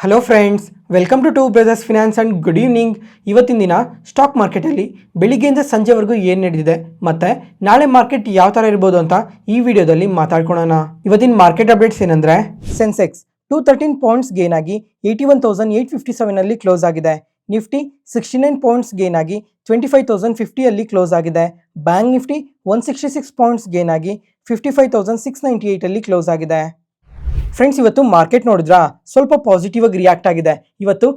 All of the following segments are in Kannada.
Hello friends, welcome to brothers finance and good evening. ಇವತ್ತಿನ ದಿನ ಸ್ಟಾಕ್ ಮಾರ್ಕೆಟಲ್ಲಿ ಬೆಳಿಗ್ಗೆಯಿಂದ ಸಂಜೆವರೆಗೂ ಏನು ನಡೆದಿದೆ ಮತ್ತು ನಾಳೆ ಮಾರ್ಕೆಟ್ ಯಾವ ಥರ ಇರ್ಬೋದು ಅಂತ ಈ ವಿಡಿಯೋದಲ್ಲಿ ಮಾತಾಡ್ಕೊಳ್ಳೋಣ. ಇವತ್ತಿನ ಮಾರ್ಕೆಟ್ ಅಪ್ಡೇಟ್ಸ್ ಏನಂದರೆ, ಸೆನ್ಸೆಕ್ಸ್ 213 ಪಾಯಿಂಟ್ಸ್ ಗೇನ್ ಆಗಿ 81,857 ಕ್ಲೋಸ್ ಆಗಿದೆ. ನಿಫ್ಟಿ 69 ಪಾಯಿಂಟ್ಸ್ ಗೇನ್ ಆಗಿ 25,050 ಕ್ಲೋಸ್ ಆಗಿದೆ. ಬ್ಯಾಂಕ್ ನಿಫ್ಟಿ 166 ಪಾಯಿಂಟ್ಸ್ ಗೇನ್ ಆಗಿ 55,698 ಕ್ಲೋಸ್ ಆಗಿದೆ. ಫ್ರೆಂಡ್ಸ್, ಇವತ್ತು ಮಾರ್ಕೆಟ್ ನೋಡಿದ್ರಾ ಸ್ವಲ್ಪ ಪಾಸಿಟಿವ್ ಆಗಿ ರಿಯಾಕ್ಟ್ ಆಗಿದೆ. ಇವತ್ತು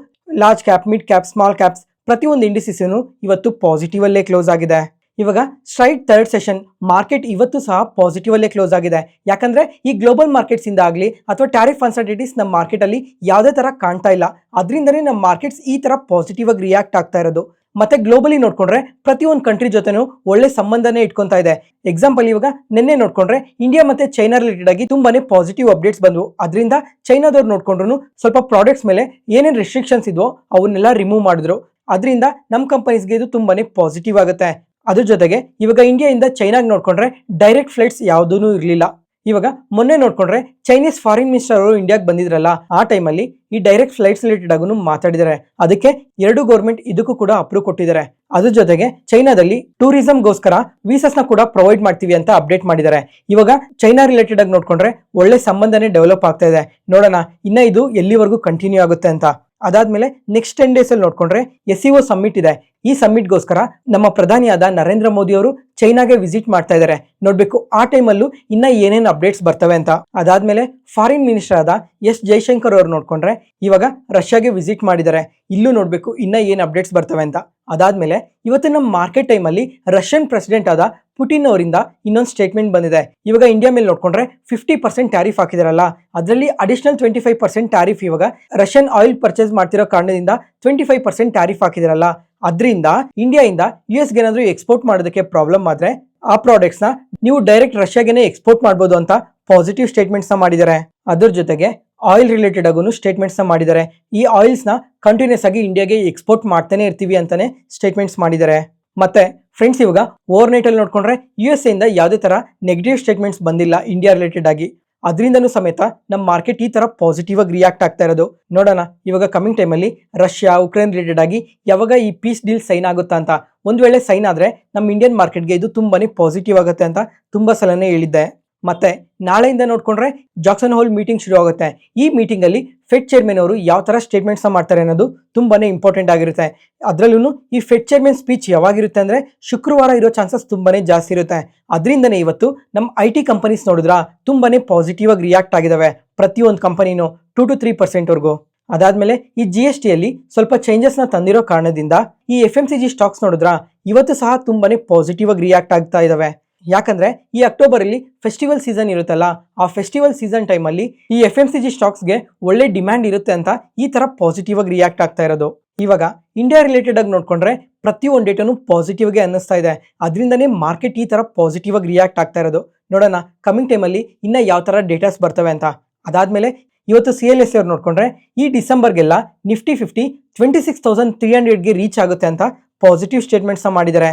large cap, mid cap, small caps ಪ್ರತಿಯೊಂದು ಇಂಡಿಸಿಸನು ಇವತ್ತು ಪಾಸಿಟಿವ್ ಅಲ್ಲೇ ಕ್ಲೋಸ್ ಆಗಿದೆ. ಇವಾಗ ಸ್ಟ್ರೈಟ್ ಥರ್ಡ್ ಸೆಷನ್ ಮಾರ್ಕೆಟ್ ಇವತ್ತು ಸಹ ಪಾಸಿಟಿವ್ ಅಲ್ಲೇ ಕ್ಲೋಸ್ ಆಗಿದೆ. ಯಾಕಂದ್ರೆ ಈ ಗ್ಲೋಬಲ್ ಮಾರ್ಕೆಟ್ಸ್ ಇಂದ ಆಗಲಿ ಅಥವಾ ಟ್ಯಾರಿಫ್ ಅನ್ಸರ್ಟಿನಿಟೀಸ್ ನಮ್ಮ ಮಾರ್ಕೆಟ್ ಅಲ್ಲಿ ಯಾವುದೇ ತರ ಕಾಣ್ತಾ ಇಲ್ಲ. ಅದರಿಂದನೇ ನಮ್ಮ ಮಾರ್ಕೆಟ್ಸ್ ಈ ತರ ಪಾಸಿಟಿವ್ ಆಗಿ ರಿಯಾಕ್ಟ್ ಆಗ್ತಾ ಇರೋದು. ಮತ್ತೆ ಗ್ಲೋಬಲಿ ನೋಡ್ಕೊಂಡ್ರೆ ಪ್ರತಿಯೊಂದು ಕಂಟ್ರಿ ಜೊತೆನೂ ಒಳ್ಳೆ ಸಂಬಂಧನೇ ಇಟ್ಕೊಂತಾ ಇದೆ. ಎಕ್ಸಾಂಪಲ್, ಇವಾಗ ನಿನ್ನೆ ನೋಡ್ಕೊಂಡ್ರೆ ಇಂಡಿಯಾ ಮತ್ತೆ ಚೈನಾ ರಿಲೇಟೆಡ್ ಆಗಿ ತುಂಬಾನೇ ಪಾಸಿಟಿವ್ ಅಪ್ಡೇಟ್ಸ್ ಬಂದವು. ಅದರಿಂದ ಚೈನಾದವ್ರು ನೋಡ್ಕೊಂಡ್ರು ಸ್ವಲ್ಪ ಪ್ರಾಡಕ್ಟ್ಸ್ ಮೇಲೆ ಏನೇನು ರೆಸ್ಟ್ರಿಕ್ಷನ್ಸ್ ಇದ್ವೋ ಅವನ್ನೆಲ್ಲ ರಿಮೂವ್ ಮಾಡಿದ್ರು. ಅದರಿಂದ ನಮ್ಮ ಕಂಪನೀಸ್ಗೆ ಇದು ತುಂಬಾನೇ ಪಾಸಿಟಿವ್ ಆಗುತ್ತೆ. ಅದ್ರ ಜೊತೆಗೆ ಇವಾಗ ಇಂಡಿಯಾದಿಂದ ಚೈನಾಗ್ ನೋಡ್ಕೊಂಡ್ರೆ ಡೈರೆಕ್ಟ್ ಫ್ಲೈಟ್ಸ್ ಯಾವುದೂ ಇರಲಿಲ್ಲ. ಇವಾಗ ಮೊನ್ನೆ ನೋಡ್ಕೊಂಡ್ರೆ ಚೈನೀಸ್ ಫಾರಿನ್ ಮಿನಿಸ್ಟರ್ ಅವರು ಇಂಡಿಯಾಗೆ ಬಂದಿದ್ರಲ್ಲ, ಆ ಟೈಮಲ್ಲಿ ಈ ಡೈರೆಕ್ಟ್ ಫ್ಲೈಟ್ಸ್ ರಿಲೇಟೆಡ್ ಆಗೂ ಮಾತಾಡಿದ್ದಾರೆ. ಅದಕ್ಕೆ ಎರಡು ಗೌರ್ಮೆಂಟ್ ಇದಕ್ಕೂ ಕೂಡ ಅಪ್ರೂವ್ ಕೊಟ್ಟಿದ್ದಾರೆ. ಅದ್ರ ಜೊತೆಗೆ ಚೈನಾದಲ್ಲಿ ಟೂರಿಸಂಗೋಸ್ಕರ ವೀಸಾಸ್ನ ಕೂಡ ಪ್ರೊವೈಡ್ ಮಾಡ್ತೀವಿ ಅಂತ ಅಪ್ಡೇಟ್ ಮಾಡಿದ್ದಾರೆ. ಇವಾಗ ಚೈನಾ ರಿಲೇಟೆಡ್ ಆಗಿ ನೋಡ್ಕೊಂಡ್ರೆ ಒಳ್ಳೆ ಸಂಬಂಧನೇ ಡೆವಲಪ್ ಆಗ್ತಾ ಇದೆ. ನೋಡೋಣ ಇನ್ನ ಇದು ಎಲ್ಲಿವರೆಗೂ ಕಂಟಿನ್ಯೂ ಆಗುತ್ತೆ ಅಂತ. ಅದಾದ್ಮೇಲೆ ನೆಕ್ಸ್ಟ್ 10 days ಅಲ್ಲಿ ನೋಡ್ಕೊಂಡ್ರೆ SCO ಸಮ್ಮಿಟ್ ಇದೆ. ಈ ಸಮ್ಮಿಟ್ಗೋಸ್ಕರ ನಮ್ಮ ಪ್ರಧಾನಿಯಾದ ನರೇಂದ್ರ ಮೋದಿ ಅವರು ಚೈನಾಗೆ ವಿಸಿಟ್ ಮಾಡ್ತಾ ಇದ್ದಾರೆ. ನೋಡ್ಬೇಕು ಆ ಟೈಮಲ್ಲೂ ಇನ್ನ ಏನೇನು ಅಪ್ಡೇಟ್ಸ್ ಬರ್ತವೆ ಅಂತ. ಅದಾದ್ಮೇಲೆ ಫಾರಿನ್ ಮಿನಿಸ್ಟರ್ ಆದ ಎಸ್ ಜೈಶಂಕರ್ ಅವರು ನೋಡ್ಕೊಂಡ್ರೆ ಇವಾಗ ರಷ್ಯಾಗೆ ವಿಸಿಟ್ ಮಾಡಿದ್ದಾರೆ. ಇಲ್ಲೂ ನೋಡ್ಬೇಕು ಇನ್ನ ಏನ್ ಅಪ್ಡೇಟ್ಸ್ ಬರ್ತವೆ ಅಂತ. ಅದಾದ್ಮೇಲೆ ಇವತ್ತು ನಮ್ಮ ಮಾರ್ಕೆಟ್ ಟೈಮಲ್ಲಿ ರಷ್ಯನ್ ಪ್ರೆಸಿಡೆಂಟ್ ಆದ ಪುಟಿನ್ ಅವರಿಂದ ಇನ್ನೊಂದು ಸ್ಟೇಟ್ಮೆಂಟ್ ಬಂದಿದೆ. ಇವಾಗ ಇಂಡಿಯಾ ಮೇಲೆ ನೋಡ್ಕೊಂಡ್ರೆ 50% ಟ್ಯಾರಿಫ್ ಹಾಕಿದಾರಲ್ಲ, ಅದರಲ್ಲಿ ಅಡಿಷನಲ್ 25% ಟ್ಯಾರಿಫ್ ಇವಾಗ ರಷ್ಯನ್ ಆಯಿಲ್ ಪರ್ಚೇಸ್ ಮಾಡ್ತಿರೋ ಕಾರಣದಿಂದ 25% ಟ್ಯಾರಿಫ್ ಹಾಕಿದಾರಲ್ಲ, ಅದರಿಂದ ಇಂಡಿಯಾದಿಂದ US ಗೆ ಏನಾದರೂ ಎಕ್ಸ್ಪೋರ್ಟ್ ಮಾಡೋದಕ್ಕೆ ಪ್ರಾಬ್ಲಮ್ ಆದ್ರೆ ಆ ಪ್ರಾಡಕ್ಟ್ಸ್ ನ ನೀವು ಡೈರೆಕ್ಟ್ ರಷ್ಯಾಗೆನೆ ಎಕ್ಸ್ಪೋರ್ಟ್ ಮಾಡಬಹುದು ಅಂತ ಪಾಸಿಟಿವ್ ಸ್ಟೇಟ್ಮೆಂಟ್ಸ್ ನ ಮಾಡಿದ್ದಾರೆ. ಅದ್ರ ಜೊತೆಗೆ ಆಯಿಲ್ ರಿಲೇಟೆಡ್ ಆಗೂ ಸ್ಟೇಟ್ಮೆಂಟ್ಸ್ ನ ಮಾಡಿದ್ದಾರೆ. ಈ ಆಯಿಲ್ಸ್ ನ ಕಂಟಿನ್ಯೂಸ್ ಆಗಿ ಇಂಡಿಯಾಗೆ ಎಕ್ಸ್ಪೋರ್ಟ್ ಮಾಡ್ತಾನೆ ಇರ್ತೀವಿ ಅಂತಾನೆ ಸ್ಟೇಟ್ಮೆಂಟ್ಸ್ ಮಾಡಿದ್ದಾರೆ. ಮತ್ತೆ ಫ್ರೆಂಡ್ಸ್, ಇವಾಗ ಓವರ್ ನೈಟ್ ಅಲ್ಲಿ ನೋಡ್ಕೊಂಡ್ರೆ USA ಇಂದ ಯಾವುದೇ ತರ ನೆಗೆಟಿವ್ ಸ್ಟೇಟ್ಮೆಂಟ್ಸ್ ಬಂದಿಲ್ಲ ಇಂಡಿಯಾ ರಿಲೇಟೆಡ್ ಆಗಿ. ಅದರಿಂದನೂ ಸಮೇತ ನಮ್ಮ ಮಾರ್ಕೆಟ್ ಈ ತರ ಪಾಸಿಟಿವ್ ಆಗಿ ರಿಯಾಕ್ಟ್ ಆಗ್ತಾ ಇರೋದು. ನೋಡೋಣ ಇವಾಗ ಕಮಿಂಗ್ ಟೈಮಲ್ಲಿ ರಷ್ಯಾ ಉಕ್ರೇನ್ ರಿಲೇಟೆಡ್ ಆಗಿ ಯಾವಾಗ ಈ ಪೀಸ್ ಡೀಲ್ ಸೈನ್ ಆಗುತ್ತಾ ಅಂತ. ಒಂದ್ ವೇಳೆ ಸೈನ್ ಆದ್ರೆ ನಮ್ಮ ಇಂಡಿಯನ್ ಮಾರ್ಕೆಟ್ಗೆ ಇದು ತುಂಬಾನೇ ಪಾಸಿಟಿವ್ ಆಗುತ್ತೆ ಅಂತ ತುಂಬಾ ಸಲನೇ ಹೇಳಿದ್ದೆ. ಮತ್ತೆ ನಾಳೆಯಿಂದ ನೋಡ್ಕೊಂಡ್ರೆ ಜಾಕ್ಸನ್ ಹೋಲ್ ಮೀಟಿಂಗ್ ಶುರು ಆಗುತ್ತೆ. ಈ ಮೀಟಿಂಗ್ ಅಲ್ಲಿ ಫೆಡ್ ಚೇರ್ಮನ್ ಅವರು ಯಾವ ತರ ಸ್ಟೇಟ್ಮೆಂಟ್ಸ್ ಮಾಡ್ತಾರೆ ಅನ್ನೋದು ತುಂಬಾನೇ ಇಂಪಾರ್ಟೆಂಟ್ ಆಗಿರುತ್ತೆ. ಅದ್ರಲ್ಲೂ ಈ ಫೆಡ್ ಚೇರ್ಮನ್ ಸ್ಪೀಚ್ ಯಾವಾಗಿರುತ್ತೆ ಅಂದ್ರೆ ಶುಕ್ರವಾರ ಇರೋ ಚಾನ್ಸಸ್ ತುಂಬಾನೇ ಜಾಸ್ತಿ ಇರುತ್ತೆ. ಅದರಿಂದನೇ ಇವತ್ತು ನಮ್ಮ IT ಕಂಪನೀಸ್ ನೋಡಿದ್ರ ತುಂಬಾನೇ ಪಾಸಿಟಿವ್ ಆಗಿ ರಿಯಾಕ್ಟ್ ಆಗಿದಾವೆ. ಪ್ರತಿಯೊಂದು ಕಂಪನಿನೂ 2 to 3% ವರ್ಗೂ. ಅದಾದ್ಮೇಲೆ ಈ GST ಅಲ್ಲಿ ಸ್ವಲ್ಪ ಚೇಂಜಸ್ ನ ತಂದಿರೋ ಕಾರಣದಿಂದ ಈ FMCG ಸ್ಟಾಕ್ಸ್ ನೋಡಿದ್ರ ಇವತ್ತು ಸಹ ತುಂಬಾನೇ ಪಾಸಿಟಿವ್ ಆಗಿ ರಿಯಾಕ್ಟ್ ಆಗ್ತಾ ಇದಾವೆ. ಯಾಕಂದ್ರೆ ಈ ಅಕ್ಟೋಬರ್ ಅಲ್ಲಿ ಫೆಸ್ಟಿವಲ್ ಸೀಸನ್ ಇರುತ್ತಲ್ಲ, ಆ ಫೆಸ್ಟಿವಲ್ ಸೀಸನ್ ಟೈಮ್ ಅಲ್ಲಿ ಈ FMCG ಸ್ಟಾಕ್ಸ್ಗೆ ಒಳ್ಳೆ ಡಿಮ್ಯಾಂಡ್ ಇರುತ್ತೆ ಅಂತ ಈ ತರ ಪಾಸಿಟಿವ್ ಆಗಿ ರಿಯಾಕ್ಟ್ ಆಗ್ತಾ ಇರೋದು. ಇವಾಗ ಇಂಡಿಯಾ ರಿಲೇಟೆಡ್ ಆಗಿ ನೋಡ್ಕೊಂಡ್ರೆ ಪ್ರತಿಯೊಂದು ಡೇಟನು ಪಾಸಿಟಿವ್ ಆಗಿ ಅನ್ನಿಸ್ತಾ ಇದೆ. ಅದರಿಂದನೇ ಮಾರ್ಕೆಟ್ ಈ ತರ ಪಾಸಿಟಿವ್ ಆಗಿ ರಿಯಾಕ್ಟ್ ಆಗ್ತಾ ಇರೋದು. ನೋಡೋಣ ಕಮಿಂಗ್ ಟೈಮ್ ಅಲ್ಲಿ ಇನ್ನ ಯಾವ ತರ ಡೇಟಾಸ್ ಬರ್ತವೆ ಅಂತ. ಅದಾದ್ಮೇಲೆ ಇವತ್ತು CLSA ಅವ್ರು ನೋಡ್ಕೊಂಡ್ರೆ ಈ ಡಿಸೆಂಬರ್ಗೆಲ್ಲ ನಿಫ್ಟಿ 50 26,300ಗೆ ರೀಚ್ ಆಗುತ್ತೆ ಅಂತ ಪಾಸಿಟಿವ್ ಸ್ಟೇಟ್ಮೆಂಟ್ಸ್ ಮಾಡಿದ್ದಾರೆ.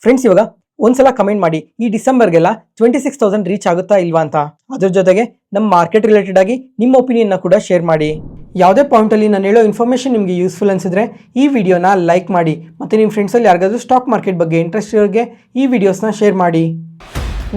ಫ್ರೆಂಡ್ಸ್, ಇವಾಗ ಒಂದ್ಸಲ ಕಮೆಂಟ್ ಮಾಡಿ ಈ ಡಿಸೆಂಬರ್ಗೆಲ್ಲ 26,000 ರೀಚ್ ಆಗುತ್ತಾ ಇಲ್ವಾ ಅಂತ. ಅದ್ರ ಜೊತೆಗೆ ನಮ್ಮ ಮಾರ್ಕೆಟ್ ರಿಲೇಟೆಡ್ ಆಗಿ ನಿಮ್ಮ ಒಪಿನಿಯನ್ನ ಕೂಡ ಶೇರ್ ಮಾಡಿ. ಯಾವುದೇ ಪಾಯಿಂಟಲ್ಲಿ ನಾನು ಹೇಳೋ ಇನ್ಫಾರ್ಮೇಷನ್ ನಿಮಗೆ ಯೂಸ್ಫುಲ್ ಅನಿಸಿದ್ರೆ ಈ ವಿಡಿಯೋನ ಲೈಕ್ ಮಾಡಿ. ಮತ್ತು ನಿಮ್ಮ ಫ್ರೆಂಡ್ಸಲ್ಲಿ ಯಾರಿಗಾದ್ರೂ ಸ್ಟಾಕ್ ಮಾರ್ಕೆಟ್ ಬಗ್ಗೆ ಇಂಟ್ರೆಸ್ಟ್ ಇರೋರಿಗೆ ಈ ವಿಡಿಯೋಸ್ನ ಶೇರ್ ಮಾಡಿ.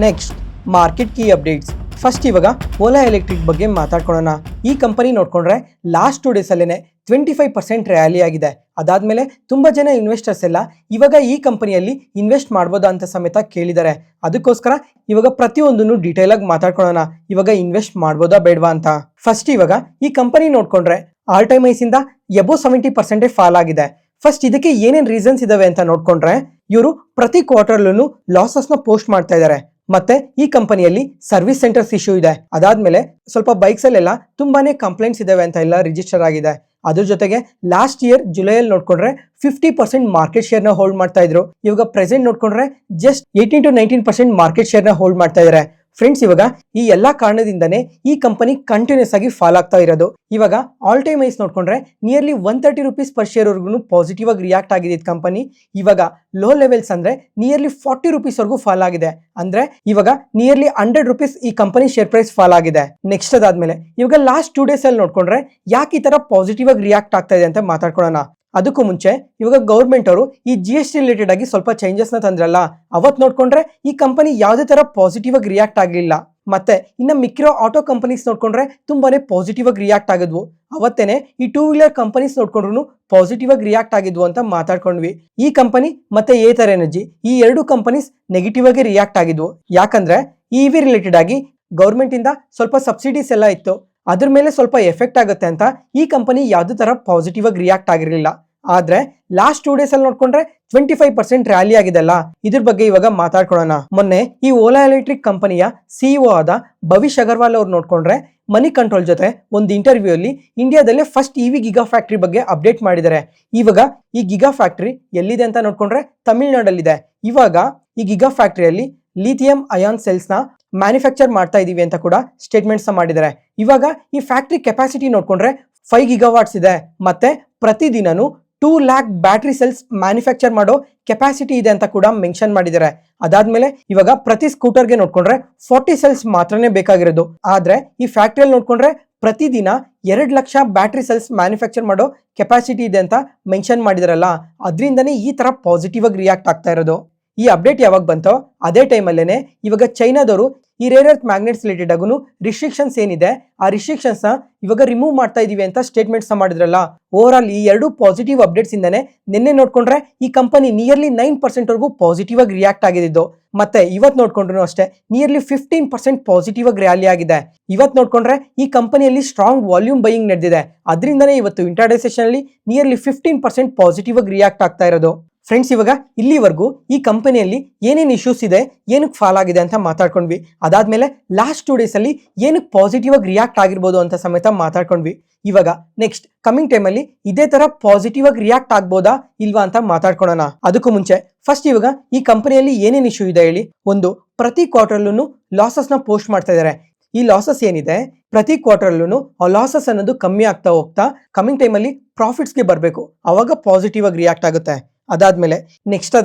Next market key updates. First ಇವಾಗ ಓಲಾ ಎಲೆಕ್ಟ್ರಿಕ್ ಬಗ್ಗೆ ಮಾತಾಡ್ಕೊಳ್ಳೋಣ. ಈ ಕಂಪನಿ ನೋಡ್ಕೊಂಡ್ರೆ ಲಾಸ್ಟ್ 2 days ಅಲ್ಲೇ 25% ರ್ಯಾಲಿ ಆಗಿದೆ. ಅದಾದ್ಮೇಲೆ ತುಂಬಾ ಜನ ಇನ್ವೆಸ್ಟರ್ಸ್ ಎಲ್ಲ ಇವಾಗ ಈ ಕಂಪನಿಯಲ್ಲಿ ಇನ್ವೆಸ್ಟ್ ಮಾಡ್ಬೋದಾ ಅಂತ ಸಮೇತ ಕೇಳಿದ್ದಾರೆ. ಅದಕ್ಕೋಸ್ಕರ ಇವಾಗ ಪ್ರತಿಯೊಂದನ್ನು ಡೀಟೇಲ್ ಆಗಿ ಮಾತಾಡ್ಕೊಳ್ಳೋಣ. ಇವಾಗ ಇನ್ವೆಸ್ಟ್ ಮಾಡ್ಬೋದಾ ಬೇಡವಾ ಅಂತ. ಫಸ್ಟ್ ಇವಾಗ ಈ ಕಂಪನಿ ನೋಡ್ಕೊಂಡ್ರೆ ಆಲ್ ಟೈಮ್ ಐಸ್ ಇಂದ ಎಬೋ 70% ಫಾಲ್ ಆಗಿದೆ. ಫಸ್ಟ್ ಇದಕ್ಕೆ ಏನೇನ್ ರೀಸನ್ಸ್ ಇದಾವೆ ಅಂತ ನೋಡ್ಕೊಂಡ್ರೆ ಇವರು ಪ್ರತಿ ಕ್ವಾರ್ಟರ್ಲೂ ಲಾಸಸ್ ನ ಪೋಸ್ಟ್ ಮಾಡ್ತಾ ಇದ್ದಾರೆ. ಮತ್ತೆ ಈ ಕಂಪನಿಯಲ್ಲಿ ಸರ್ವಿಸ್ ಸೆಂಟರ್ಸ್ ಇಶ್ಯೂ ಇದೆ. ಅದಾದ್ಮೇಲೆ ಸ್ವಲ್ಪ ಬೈಕ್ಸ್ ಅಲ್ಲೆಲ್ಲ ತುಂಬಾನೇ ಕಂಪ್ಲೇಂಟ್ಸ್ ಇದಾವೆ ಅಂತ ಎಲ್ಲ ರಿಜಿಸ್ಟರ್ ಆಗಿದೆ. ಅದ್ರ ಜೊತೆಗೆ ಲಾಸ್ಟ್ ಇಯರ್ ಜುಲೈಯಲ್ಲಿ ನೋಡ್ಕೊಂಡ್ರೆ 50% ಮಾರ್ಕೆಟ್ ಶೇರ್ ನ ಹೋಲ್ಡ್ ಮಾಡ್ತಾ ಇದ್ರು. ಇವಾಗ ಪ್ರೆಸೆಂಟ್ ನೋಡ್ಕೊಂಡ್ರೆ ಜಸ್ಟ್ 18 to 19% ಮಾರ್ಕೆಟ್ ಶೇರ್ ನ ಹೋಲ್ಡ್ ಮಾಡ್ತಾ ಇದ್ದಾರೆ. ಫ್ರೆಂಡ್ಸ್, ಇವಾಗ ಈ ಎಲ್ಲಾ ಕಾರಣದಿಂದನೇ ಈ ಕಂಪನಿ ಕಂಟಿನ್ಯೂಸ್ ಆಗಿ ಫಾಲ್ ಆಗ್ತಾ ಇರೋದು. ಇವಾಗ ಆಲ್ ಟೈಮ್ ಐಸ್ ನೋಡ್ಕೊಂಡ್ರೆ ನಿಯರ್ಲಿ 130 rupees per share ವರ್ಗು ಪಾಸಿಟಿವ್ ಆಗಿ ರಿಯಾಕ್ಟ್ ಆಗಿದೆ ಕಂಪನಿ. ಇವಾಗ ಲೋ ಲೆವೆಲ್ಸ್ ಅಂದ್ರೆ ನಿಯರ್ಲಿ 40 rupees ವರ್ಗು ಫಾಲ್ ಆಗಿದೆ. ಅಂದ್ರೆ ಇವಾಗ ನಿಯರ್ಲಿ 100 rupees ಈ ಕಂಪನಿ ಶೇರ್ ಪ್ರೈಸ್ ಫಾಲ್ ಆಗಿದೆ. ನೆಕ್ಸ್ಟ್ ಅದಾದ್ಮೇಲೆ ಇವಾಗ ಲಾಸ್ಟ್ 2 days ಅಲ್ಲಿ ನೋಡ್ಕೊಂಡ್ರೆ ಯಾಕೆ ಈ ತರ ಪಾಸಿಟಿವ್ ಆಗಿ ರಿಯಾಕ್ಟ್ ಆಗ್ತಾ ಇದೆ ಅಂತ ಮಾತಾಡ್ಕೊಳ್ಳೋಣ. ಅದಕ್ಕೂ ಮುಂಚೆ ಇವಾಗ ಗೌರ್ಮೆಂಟ್ ಅವರು ಈ GST ರಿಲೇಟೆಡ್ ಆಗಿ ಸ್ವಲ್ಪ ಚೇಂಜಸ್ ನ ತಂದ್ರಲ್ಲ, ಅವತ್ ನೋಡ್ಕೊಂಡ್ರೆ ಈ ಕಂಪನಿ ಯಾವುದೇ ತರ ಪಾಸಿಟಿವ್ ಆಗಿ ರಿಯಾಕ್ಟ್ ಆಗಲಿಲ್ಲ. ಮತ್ತೆ ಇನ್ನ ಮಿಕ್ಕಿರೋ ಆಟೋ ಕಂಪನೀಸ್ ನೋಡ್ಕೊಂಡ್ರೆ ತುಂಬಾನೇ ಪಾಸಿಟಿವ್ ಆಗಿ ರಿಯಾಕ್ಟ್ ಆಗಿದ್ವು. ಅವತ್ತೇನೆ ಈ 2 wheeler ಕಂಪನೀಸ್ ನೋಡ್ಕೊಂಡ್ರು ಪಾಸಿಟಿವ್ ಆಗಿ ರಿಯಾಕ್ಟ್ ಆಗಿದ್ವು ಅಂತ ಮಾತಾಡ್ಕೊಂಡ್ವಿ. ಈ ಕಂಪನಿ ಮತ್ತೆ ಏತರ್ ಎನರ್ಜಿ ಈ ಎರಡು ಕಂಪನೀಸ್ ನೆಗೆಟಿವ್ ಆಗಿ ರಿಯಾಕ್ಟ್ ಆಗಿದ್ವು. ಯಾಕಂದ್ರೆ EV ರಿಲೇಟೆಡ್ ಆಗಿ ಗೌರ್ಮೆಂಟ್ ಇಂದ ಸ್ವಲ್ಪ ಸಬ್ಸಿಡೀಸ್ ಎಲ್ಲ ಇತ್ತು, ಅದ್ರ ಮೇಲೆ ಸ್ವಲ್ಪ ಎಫೆಕ್ಟ್ ಆಗುತ್ತೆ ಅಂತ ಈ ಕಂಪನಿ ಯಾವುದೇ ತರ ಪಾಸಿಟಿವ್ ಆಗಿ ರಿಯಾಕ್ಟ್ ಆಗಿರಲಿಲ್ಲ. ಆದ್ರೆ ಲಾಸ್ಟ್ 2 days ಅಲ್ಲಿ ನೋಡ್ಕೊಂಡ್ರೆ 25% ರ್ಯಾಲಿ ಆಗಿದೆಲ್ಲ, ಇದ್ರ ಬಗ್ಗೆ ಇವಾಗ ಮಾತಾಡ್ಕೊಳ್ಳೋಣ. ಮೊನ್ನೆ ಈ ಓಲಾ ಎಲೆಕ್ಟ್ರಿಕ್ ಕಂಪನಿಯ CEO ಆದ ಭವಿಷ್ ಅಗರ್ವಾಲ್ ಅವ್ರು ನೋಡ್ಕೊಂಡ್ರೆ ಮನಿ ಕಂಟ್ರೋಲ್ ಜೊತೆ ಒಂದು ಇಂಟರ್ವ್ಯೂ ಅಲ್ಲಿ ಇಂಡಿಯಾದಲ್ಲೇ ಫಸ್ಟ್ EV ಗಿಗಾ ಫ್ಯಾಕ್ಟರಿ ಬಗ್ಗೆ ಅಪ್ಡೇಟ್ ಮಾಡಿದ್ದಾರೆ. ಇವಾಗ ಈ ಗಿಗಾ ಫ್ಯಾಕ್ಟರಿ ಎಲ್ಲಿದೆ ಅಂತ ನೋಡ್ಕೊಂಡ್ರೆ ತಮಿಳ್ನಾಡಲ್ಲಿದೆ. ಇವಾಗ ಈ ಗಿಗಾ ಫ್ಯಾಕ್ಟರಿಯಲ್ಲಿ ಲಿಥಿಯಂ ಅಯಾನ್ ಸೆಲ್ಸ್ ನ ಮ್ಯಾನುಫ್ಯಾಕ್ಚರ್ ಮಾಡ್ತಾ ಇದೀವಿ ಅಂತ ಕೂಡ ಸ್ಟೇಟ್ಮೆಂಟ್ಸ್ ಮಾಡಿದ್ದಾರೆ. ಇವಾಗ ಈ ಫ್ಯಾಕ್ಟರಿ ಕೆಪಾಸಿಟಿ ನೋಡ್ಕೊಂಡ್ರೆ 5 gigawatts ಇದೆ. ಮತ್ತೆ ಪ್ರತಿದಿನನೂ 2 lakh ಬ್ಯಾಟರಿ ಸೆಲ್ಸ್ ಮ್ಯಾನುಫ್ಯಾಕ್ಚರ್ ಮಾಡೋ ಕೆಪಾಸಿಟಿ ಇದೆ ಅಂತ ಕೂಡ ಮೆನ್ಷನ್ ಮಾಡಿದ್ದಾರೆ. ಅದಾದ್ಮೇಲೆ ಇವಾಗ ಪ್ರತಿ ಸ್ಕೂಟರ್ಗೆ ನೋಡ್ಕೊಂಡ್ರೆ 40 ಸೆಲ್ಸ್ ಮಾತ್ರನೇ ಬೇಕಾಗಿರೋದು. ಆದ್ರೆ ಈ ಫ್ಯಾಕ್ಟರಿಯಲ್ಲಿ ನೋಡ್ಕೊಂಡ್ರೆ ಪ್ರತಿದಿನ 2 ಲಕ್ಷ ಬ್ಯಾಟರಿ ಸೆಲ್ಸ್ ಮ್ಯಾನುಫ್ಯಾಕ್ಚರ್ ಮಾಡೋ ಕೆಪಾಸಿಟಿ ಇದೆ ಅಂತ ಮೆನ್ಷನ್ ಮಾಡಿದಾರಲ್ಲ, ಅದರಿಂದನೇ ಈ ತರ ಪಾಸಿಟಿವ್ ಆಗಿ ರಿಯಾಕ್ಟ್ ಆಗ್ತಾ ಇರೋದು. ಈ ಅಪ್ಡೇಟ್ ಯಾವಾಗ ಬಂತೋ ಅದೇ ಟೈಮಲ್ಲೇನೆ ಇವಾಗ ಚೈನಾದವರು ಈ ರೇರ್ ಅರ್ತ್ ಮ್ಯಾಗ್ನೆಟ್ಸ್ ರಿಲೇಟೆಡ್ ಆಗೂ ರಿಸ್ಟ್ರಿಕ್ಷನ್ಸ್ ಏನಿದೆ ಆ ರಿಸ್ಟ್ರಿಕ್ಷನ್ಸ್ ನ ಇವಾಗ ರಿಮೂವ್ ಮಾಡ್ತಾ ಇದೀವಿ ಅಂತ ಸ್ಟೇಟ್ಮೆಂಟ್ಸ್ ಮಾಡಿದ್ರಲ್ಲ. ಓವರ್ ಆಲ್ ಈ ಎರಡು ಪಾಸಿಟಿವ್ ಅಪ್ಡೇಟ್ಸ್ ಇಂದಾನೆ ನಿನ್ನೆ ನೋಡ್ಕೊಂಡ್ರೆ ಈ ಕಂಪನಿ ನಿಯರ್ಲಿ 9% ವರ್ಗೂ ಪಾಸಿಟಿವ್ ಆಗಿ ರಿಯಾಕ್ಟ್ ಆಗಿದ್ದು. ಮತ್ತೆ ಇವತ್ ನೋಡ್ಕೊಂಡ್ರು ಅಷ್ಟೇ ನಿಯರ್ಲಿ 15% ಪಾಸಿಟಿವ್ ಆಗಿ ರ್ಯಾಲಿ ಆಗಿದೆ. ಇವತ್ ನೋಡ್ಕೊಂಡ್ರೆ ಈ ಕಂಪನಿಯಲ್ಲಿ ಸ್ಟ್ರಾಂಗ್ ವಾಲ್ಯೂಮ್ ಬೈಯಿಂಗ್ ನಡೆದಿದೆ. ಅದರಿಂದನೇ ಇವತ್ತು ಇಂಟ್ರಾಡೇ ಸೆಷನ್ ಅಲ್ಲಿ ನಿಯರ್ಲಿ 15% ಪಾಸಿಟಿವ್ ಆಗಿ ರಿಯಾಕ್ಟ್ ಆಗ್ತಾ ಇರೋದು. ಫ್ರೆಂಡ್ಸ್, ಇವಾಗ ಇಲ್ಲಿವರೆಗೂ ಈ ಕಂಪನಿಯಲ್ಲಿ ಏನೇನು ಇಶ್ಯೂಸ್ ಇದೆ, ಏನಕ್ಕೆ ಫಾಲ್ ಆಗಿದೆ ಅಂತ ಮಾತಾಡ್ಕೊಂಡ್ವಿ. ಅದಾದ್ಮೇಲೆ ಲಾಸ್ಟ್ 2 days ಅಲ್ಲಿ ಏನಕ್ಕೆ ಪಾಸಿಟಿವ್ ಆಗಿ ರಿಯಾಕ್ಟ್ ಆಗಿರ್ಬೋದು ಅಂತ ಸಮೇತ ಮಾತಾಡ್ಕೊಂಡ್ವಿ. ಇವಾಗ ನೆಕ್ಸ್ಟ್ ಕಮಿಂಗ್ ಟೈಮ್ ಅಲ್ಲಿ ಇದೇ ತರ ಪಾಸಿಟಿವ್ ಆಗಿ ರಿಯಾಕ್ಟ್ ಆಗ್ಬೋದಾ ಇಲ್ವಾ ಅಂತ ಮಾತಾಡ್ಕೊಳ್ಳೋಣ. ಅದಕ್ಕೂ ಮುಂಚೆ ಫಸ್ಟ್ ಇವಾಗ ಈ ಕಂಪನಿಯಲ್ಲಿ ಏನೇನು ಇಶ್ಯೂ ಇದೆ ಹೇಳಿ. ಒಂದು, ಪ್ರತಿ ಕ್ವಾರ್ಟರ್ಲೂ ಲಾಸಸ್ ನ ಪೋಸ್ಟ್ ಮಾಡ್ತಾ ಇದ್ದಾರೆ. ಈ ಲಾಸಸ್ ಏನಿದೆ ಪ್ರತಿ ಕ್ವಾರ್ಟರ್ಲೂ ಆ ಲಾಸಸ್ ಅನ್ನೋದು ಕಮ್ಮಿ ಆಗ್ತಾ ಹೋಗ್ತಾ ಕಮಿಂಗ್ ಟೈಮ್ ಅಲ್ಲಿ ಪ್ರಾಫಿಟ್ಸ್ಗೆ ಬರಬೇಕು, ಅವಾಗ ಪಾಸಿಟಿವ್ ಆಗಿ ರಿಯಾಕ್ಟ್ ಆಗುತ್ತೆ. ಅದಾದ್ಮೇಲೆ